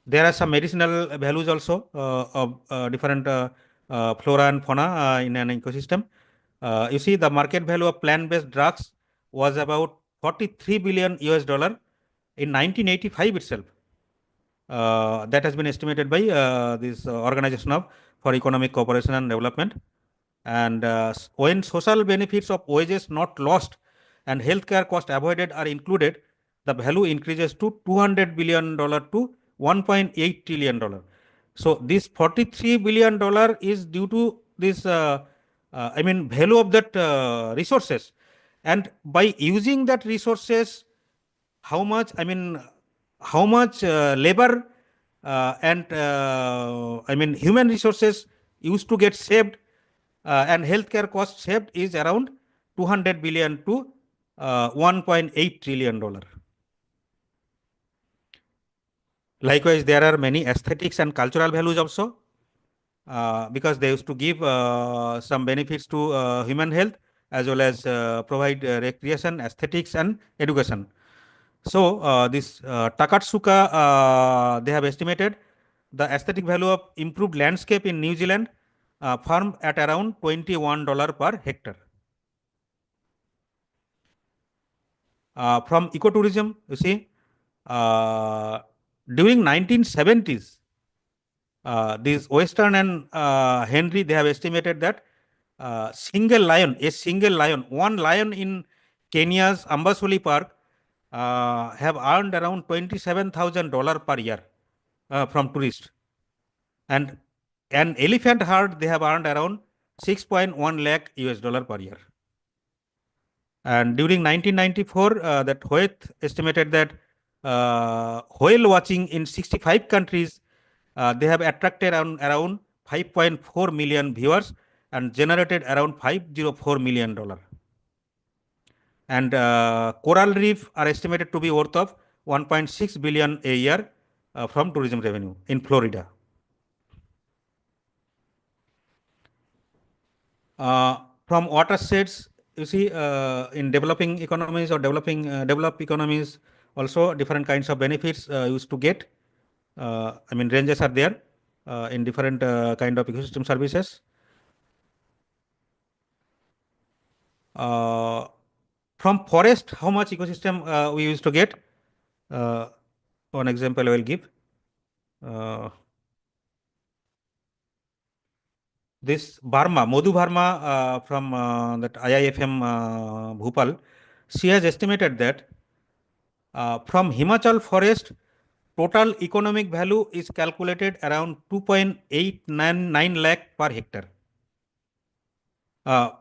There are some medicinal values also of different flora and fauna in an ecosystem. You see, the market value of plant-based drugs was about $43 billion in 1985 itself. That has been estimated by this Organization for Economic Cooperation and Development. And when social benefits of wages not lost and healthcare cost avoided are included, the value increases to $200 billion to $1.8 trillion. So this $43 billion is due to this value of that resources, and by using that resources, how much labor and human resources used to get saved and healthcare costs saved is around $200 billion to $1.8 trillion. Likewise, there are many aesthetics and cultural values also, because they used to give some benefits to human health as well as provide recreation, aesthetics, and education. So this Takatsuka, they have estimated the aesthetic value of improved landscape in New Zealand farm at around $21 per hectare. From ecotourism, you see, during 1970s, these Western and Henry, they have estimated that one lion in Kenya's Amboseli Park have earned around $27,000 per year from tourists. And an elephant herd, they have earned around 6.1 lakh US$ per year. And during 1994, that Hoyt estimated that whale watching in 65 countries, they have attracted around 5.4 million viewers and generated around $504 million. And coral reef are estimated to be worth of 1.6 billion a year from tourism revenue in Florida. From watersheds, you see, in developing economies or developed economies, also different kinds of benefits used to get. Ranges are there in different kind of ecosystem services. From forest, how much ecosystem we used to get? One example I will give. This Barma, Madhu Barma from that IIFM Bhopal, she has estimated that from Himachal forest, total economic value is calculated around 2.899 lakh per hectare.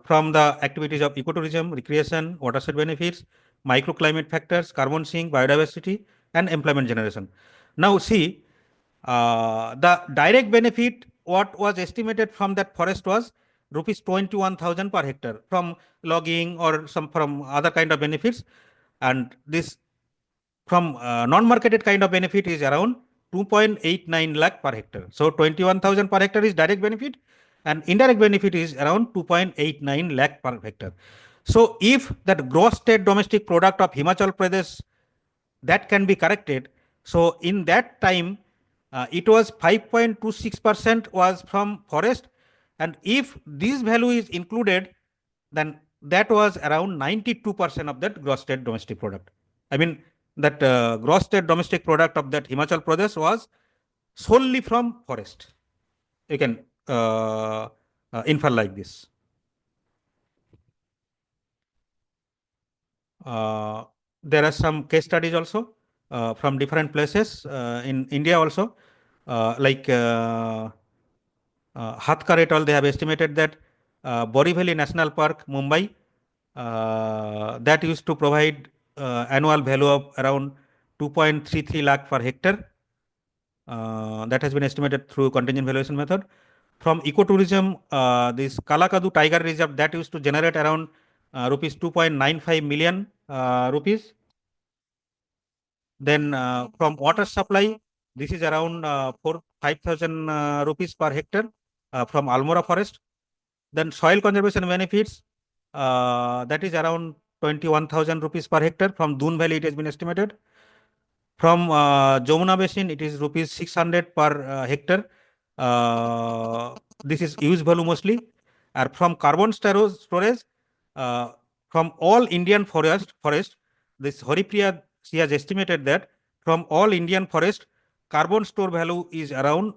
From the activities of ecotourism, recreation, watershed benefits, microclimate factors, carbon sink, biodiversity, and employment generation. Now see, the direct benefit, what was estimated from that forest was rupees 21,000 per hectare from logging or from other kind of benefits, and this from non-marketed kind of benefit is around 2.89 lakh per hectare. So 21,000 per hectare is direct benefit, and indirect benefit is around 2.89 lakh per hectare. So if that gross state domestic product of Himachal Pradesh, that can be corrected, so in that time it was 5.26% was from forest, and if this value is included, then that was around 92% of that gross state domestic product. I mean, that gross state domestic product of that Himachal Pradesh was solely from forest. You can infer like this. There are some case studies also from different places in India also, like Hatkar et al. They have estimated that Borivali National Park, Mumbai, that used to provide annual value of around 2.33 lakh per hectare. That has been estimated through contingent valuation method. From ecotourism, this Kalakadu Tiger Reserve, that used to generate around rupees 2.95 million rupees. Then from water supply, this is around 5,000 rupees per hectare from Almora forest. Then soil conservation benefits, that is around 21,000 rupees per hectare. From Doon Valley, it has been estimated. From Jamuna Basin, it is rupees 600 per hectare. This is use value mostly. And from carbon storage, from all Indian forest, this Haripriya, she has estimated that from all Indian forest, carbon store value is around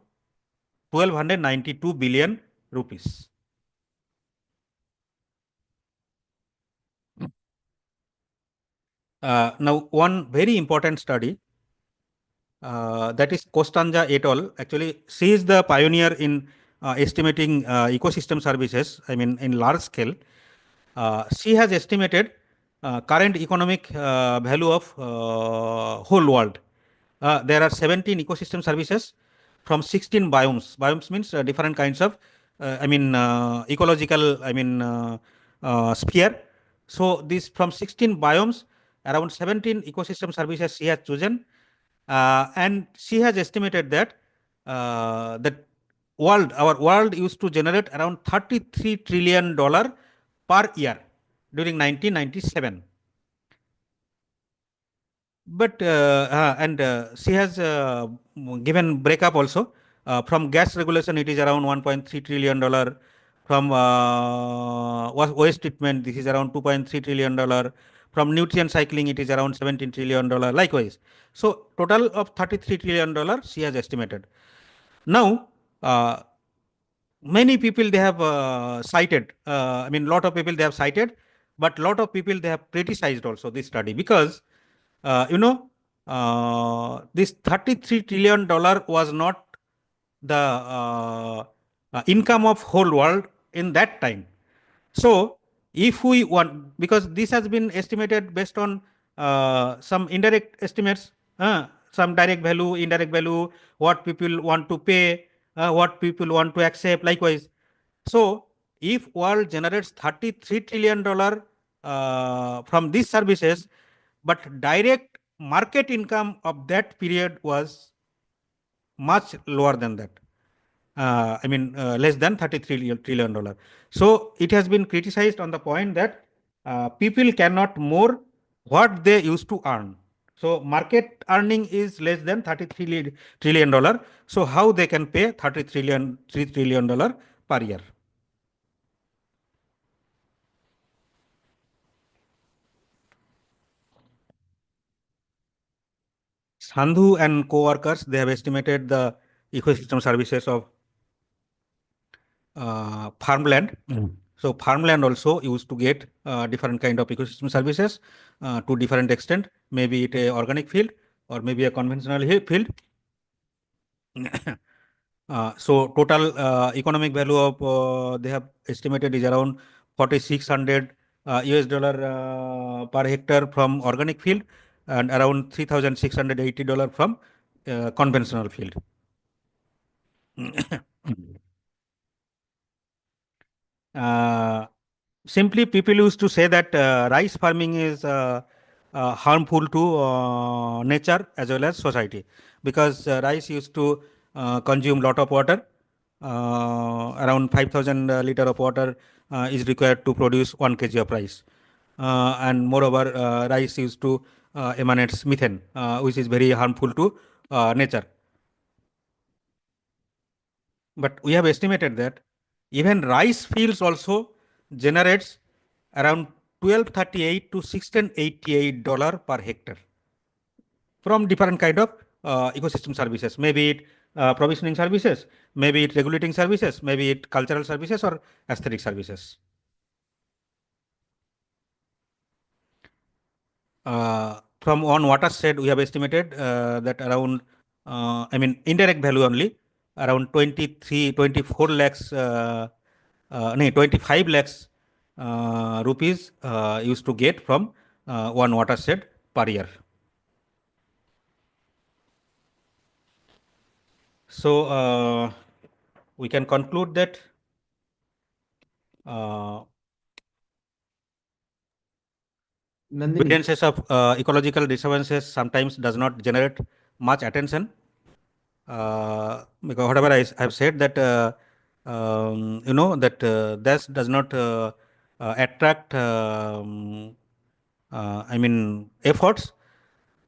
1,292 billion rupees. Now, one very important study, that is Kostanja et al. Actually, she is the pioneer in estimating ecosystem services, I mean, in large scale. She has estimated current economic value of whole world. There are 17 ecosystem services from 16 biomes. Biomes means different kinds of, ecological, sphere. So this from 16 biomes, around 17 ecosystem services she has chosen, and she has estimated that our world used to generate around $33 trillion per year during 1997. But she has given breakup also. From gas regulation, it is around $1.3 trillion. From waste treatment, this is around $2.3 trillion. From nutrient cycling, it is around $17 trillion. Likewise, so total of $33 trillion she has estimated. Now, many people they have cited. Lot of people they have cited, but lot of people they have criticized also this study, because this $33 trillion was not the income of whole world in that time. So if we want, because this has been estimated based on some indirect estimates, some direct value, indirect value, what people want to pay, what people want to accept, likewise. So if world generates $33 trillion from these services, but direct market income of that period was much lower than that. Less than $33 trillion. So it has been criticized on the point that people cannot more what they used to earn. So market earning is less than $33 trillion. So how they can pay $3 trillion per year? Sandhu and co-workers, they have estimated the ecosystem services of farmland. So farmland also used to get different kind of ecosystem services to different extent, maybe it a organic field or maybe a conventional field. So total economic value of they have estimated is around 4,600 US dollar per hectare from organic field, and around $3,680 from conventional field. Simply people used to say that rice farming is harmful to nature as well as society. because rice used to consume lot of water. Around 5,000 liter of water is required to produce 1 kg of rice. And moreover, rice used to emanates methane, which is very harmful to nature. But we have estimated that even rice fields also generates around $1,238 to $1,688 per hectare from different kind of ecosystem services. Maybe it provisioning services, maybe it regulating services, maybe it cultural services or aesthetic services. From one watershed, we have estimated that around, indirect value only, around 24 lakhs, 25 lakhs rupees used to get from one watershed per year. So we can conclude that Nandini, evidences of ecological disturbances sometimes does not generate much attention. Because whatever I have said that that this does not attract efforts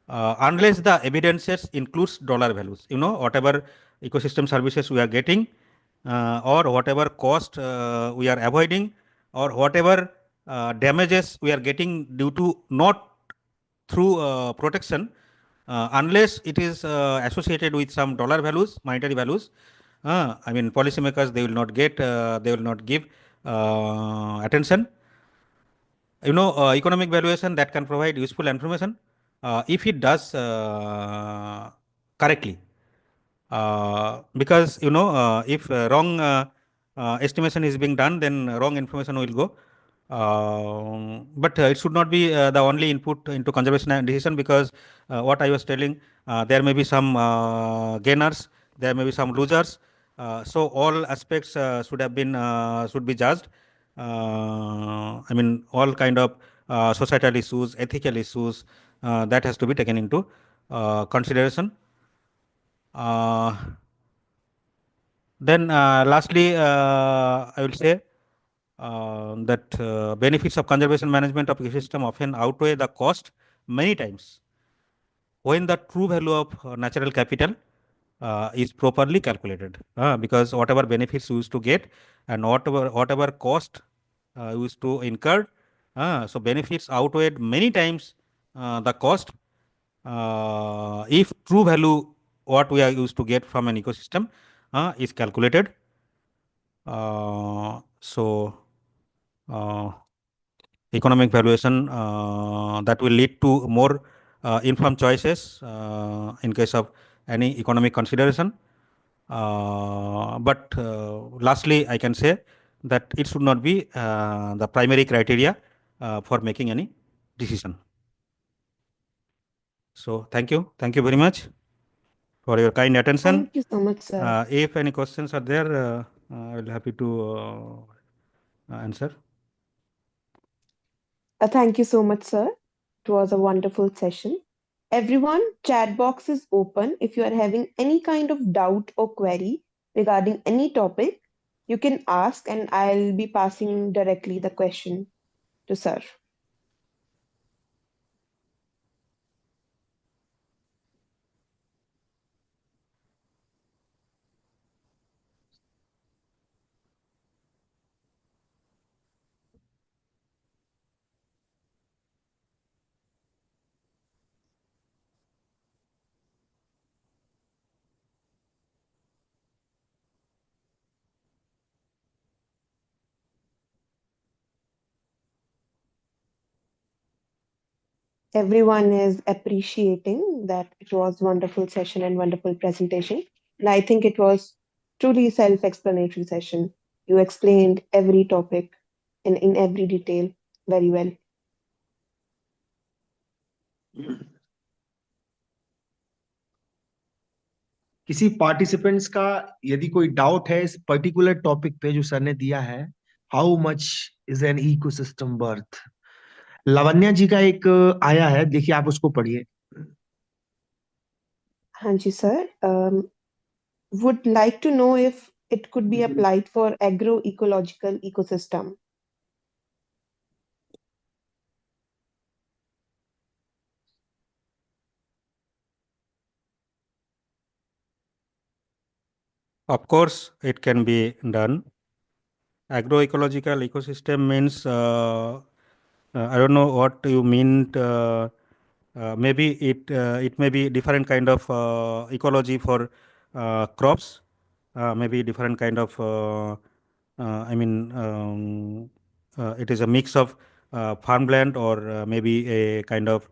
unless the evidences includes dollar values. Whatever ecosystem services we are getting or whatever cost we are avoiding or whatever damages we are getting due to not through protection, unless it is associated with some dollar values, monetary values, policymakers, they will not give attention. Economic valuation that can provide useful information if it does correctly. Because if wrong estimation is being done, then wrong information will go. But it should not be the only input into conservation and decision, because what I was telling, there may be some gainers, there may be some losers. So all aspects should be judged. All kind of societal issues, ethical issues, that has to be taken into consideration. Then lastly, I will say that benefits of conservation management of ecosystem often outweigh the cost many times when the true value of natural capital is properly calculated. Because whatever benefits you used to get and whatever cost you used to incur, so benefits outweighed many times the cost if true value what we are used to get from an ecosystem is calculated. So economic valuation that will lead to more informed choices in case of any economic consideration. But lastly, I can say that it should not be the primary criteria for making any decision. So thank you very much for your kind attention. Thank you so much, sir. If any questions are there, I will happy to answer. Thank you so much, sir. It was a wonderful session. Everyone, chat box is open. If you are having any kind of doubt or query regarding any topic, you can ask and I'll be passing directly the question to sir. Everyone is appreciating that it was wonderful session and wonderful presentation. And I think it was truly self-explanatory session. You explained every topic in every detail very well. किसी participants का यदि कोई doubt है इस particular topic पे जो sir ने दिया है, how much is an ecosystem worth, Lavanya ji का एक आया है, देखिए आप उसको पढ़िए। Hanji sir, would like to know if it could be applied for agroecological ecosystem. Of course, it can be done. Agroecological ecosystem means I don't know what you mean. Maybe it may be different kind of ecology for crops. Maybe different kind of. I mean, it is a mix of farmland or maybe a kind of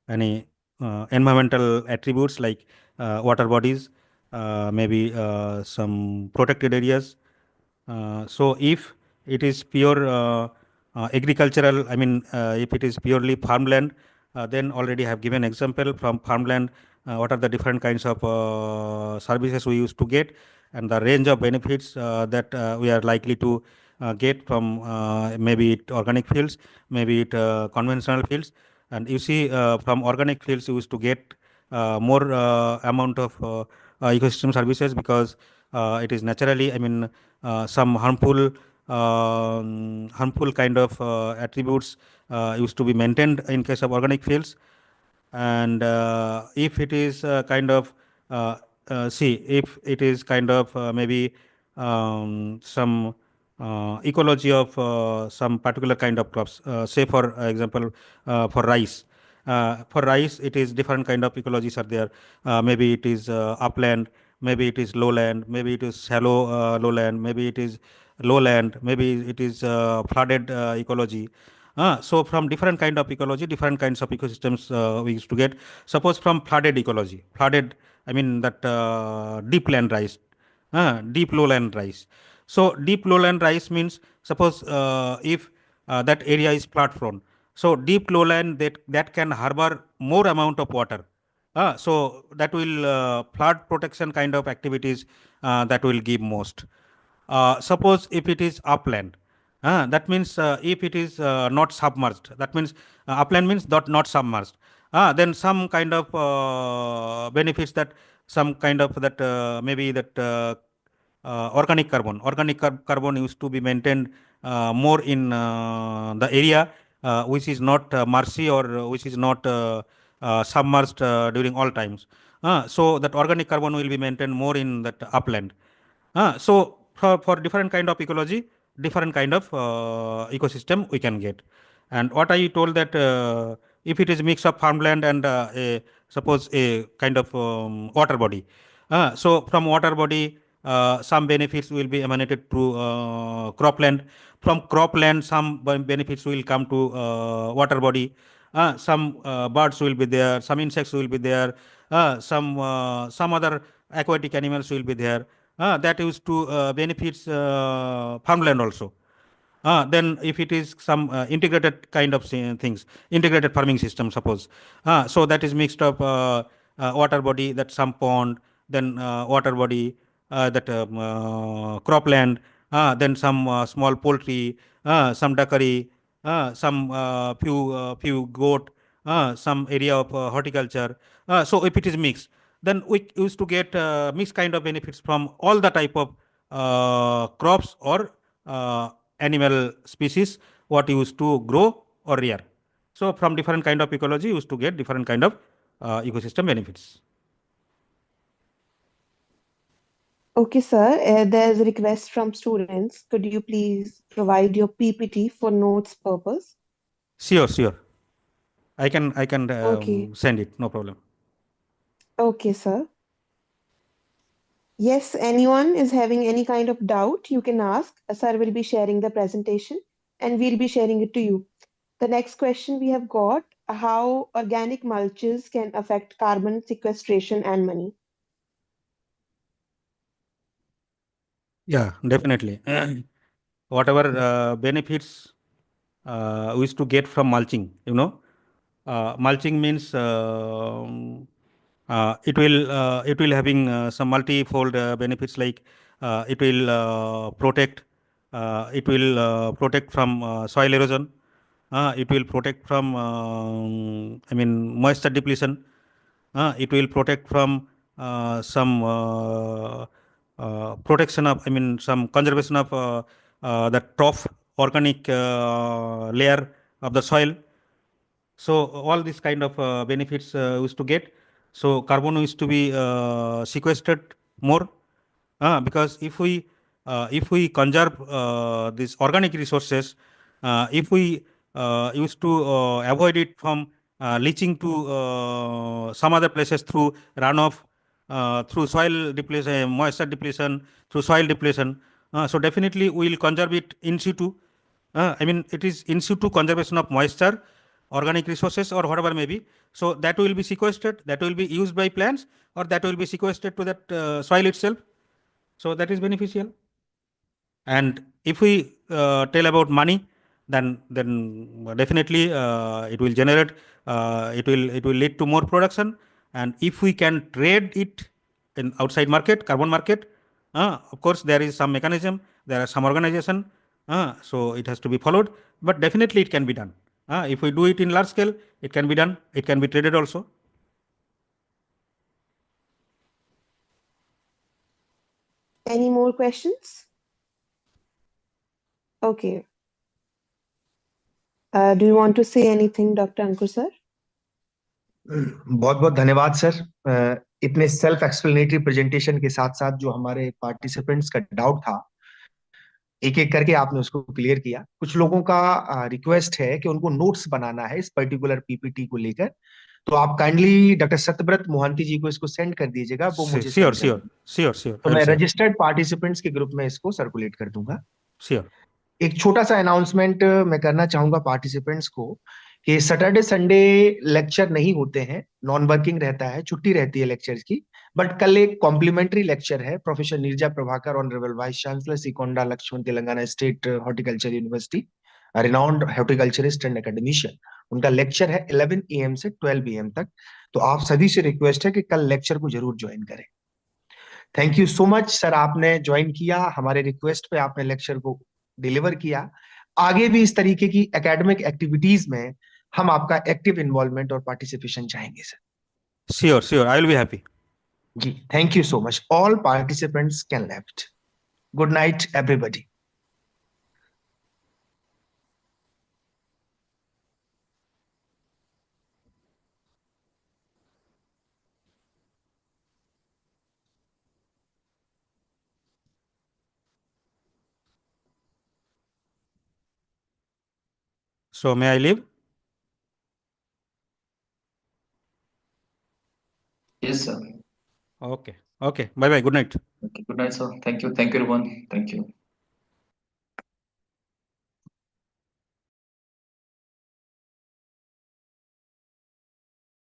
any environmental attributes like water bodies, maybe some protected areas. So if it is pure agricultural, I mean, if it is purely farmland, then already I have given example from farmland. What are the different kinds of services we used to get, and the range of benefits that we are likely to get from maybe it organic fields, maybe it conventional fields. And you see, from organic fields, you used to get more amount of ecosystem services because it is naturally, I mean, some harmful kind of attributes used to be maintained in case of organic fields. And if it is kind of uh, see if it is kind of maybe some ecology of some particular kind of crops, say for example for rice. For rice, it is different kind of ecologies are there. Maybe it is upland, maybe it is lowland, maybe it is shallow lowland, maybe it is lowland, maybe it is flooded ecology. So from different kind of ecology, different kinds of ecosystems we used to get. Suppose from flooded ecology, flooded, I mean that deep land rice, deep lowland rice. So deep lowland rice means suppose if that area is flood prone. So deep lowland that can harbor more amount of water. So that will flood protection kind of activities that will give most. Suppose if it is upland, that means if it is not submerged, that means upland means not submerged. Then some kind of benefits that some kind of that maybe that organic carbon used to be maintained more in the area which is not marshy or which is not submerged during all times. So that organic carbon will be maintained more in that upland. So for different kind of ecology, different kind of ecosystem we can get. And what I told that if it is mix of farmland and suppose a kind of water body. So from water body, some benefits will be emanated to cropland. From cropland, some benefits will come to water body. Some birds will be there, some insects will be there, some other aquatic animals will be there. That used to benefits farmland also. Then if it is some integrated kind of things, integrated farming system, suppose. So that is mixed up water body, that some pond, then water body, that cropland, then some small poultry, some duckery, some few goat, some area of horticulture. So if it is mixed, then we used to get mixed kind of benefits from all the type of crops or animal species what used to grow or rear. So from different kind of ecology used to get different kind of ecosystem benefits. Okay, sir. There's a request from students. Could you please provide your PPT for notes purpose? Sure. I can Okay. send it, no problem. Okay, sir. Yes, anyone is having any kind of doubt, you can ask. Sir will be sharing the presentation and we'll be sharing it to you. The next question we have got, how organic mulches can affect carbon sequestration and money. Yeah, definitely. Whatever benefits we used to get from mulching, mulching means it will having some multifold benefits like it will protect from soil erosion. It will protect from, moisture depletion. It will protect from some protection of, some conservation of the trough organic layer of the soil. So all these kind of benefits used to get. So carbon used to be sequestered more, because if we conserve these organic resources, if we used to avoid it from leaching to some other places through runoff, through soil depletion, moisture depletion, through soil depletion, so definitely we will conserve it in situ. It is in situ conservation of moisture, organic resources, or whatever may be. So that will be sequestered, that will be used by plants, or that will be sequestered to that soil itself. So that is beneficial. And if we tell about money, then definitely it will generate, it will lead to more production. And if we can trade it in outside market, carbon market, of course there is some mechanism, there are some organization, so it has to be followed, but definitely it can be done. If we do it in large scale, it can be done, it can be traded also. Any more questions? Okay. Do you want to say anything, Dr. Ankur sir? बहुत बहुत धन्यवाद sir. इतने self explanatory presentation के साथ साथ जो हमारे participants का डाउट था, एक एक करके आपने उसको क्लियर किया। कुछ लोगों का रिक्वेस्ट है कि उनको नोट्स बनाना है इस पर्टिकुलर पीपीटी को लेकर, तो आप काइंडली डॉक्टर सत्यव्रत मोहंती जी को इसको सेंड कर दीजिएगा, वो मुझे Sure, सेंड कर sure, देंगे। तो मैं रजिस्टर्ड पार्टिसिपेंट्स के ग्रुप में इसको सर्कुलेट कर दूंगा। sure. एक छोटा सा अनाउंसमेंट मैं करना चाहूंगा पार्टिसिपेंट्स को कि सैटरडे संडे लेक्चर नहीं होते हैं, नॉन वर्किंग रहता है, छुट्टी रहती है लेक्चर्स की। बट कल एक कॉम्प्लीमेंट्री लेक्चर है, professor Neeraja Prabhakar, honourable vice chancellor Sri Konda Laxman Telangana state horticulture university, renowned horticulturist and academician. उनका लेक्चर है 11 AM से 12 PM तक। तो आप सभी से रिक्वेस्ट है कि कल लेक्चर को जरूर ज्वाइन करें। Thank you so much sir, आपने ज्वाइन किया, हमारे रिक्वेस्ट पे आपने लेक्चर को डिलीवर किया। आगे भी इस तरीके की एकेडमिक एक्टिविटीज में हम आपका एक्टिव इन्वॉल्वमेंट और पार्टिसिपेशन चाहेंगे sir. Sure, I will be happy. जी, thank you so much. All participants can left. Good night everybody. So may I leave? Yes, sir. Okay. Bye bye. Good night. Okay, good night, sir. Thank you. Thank you, everyone. Thank you.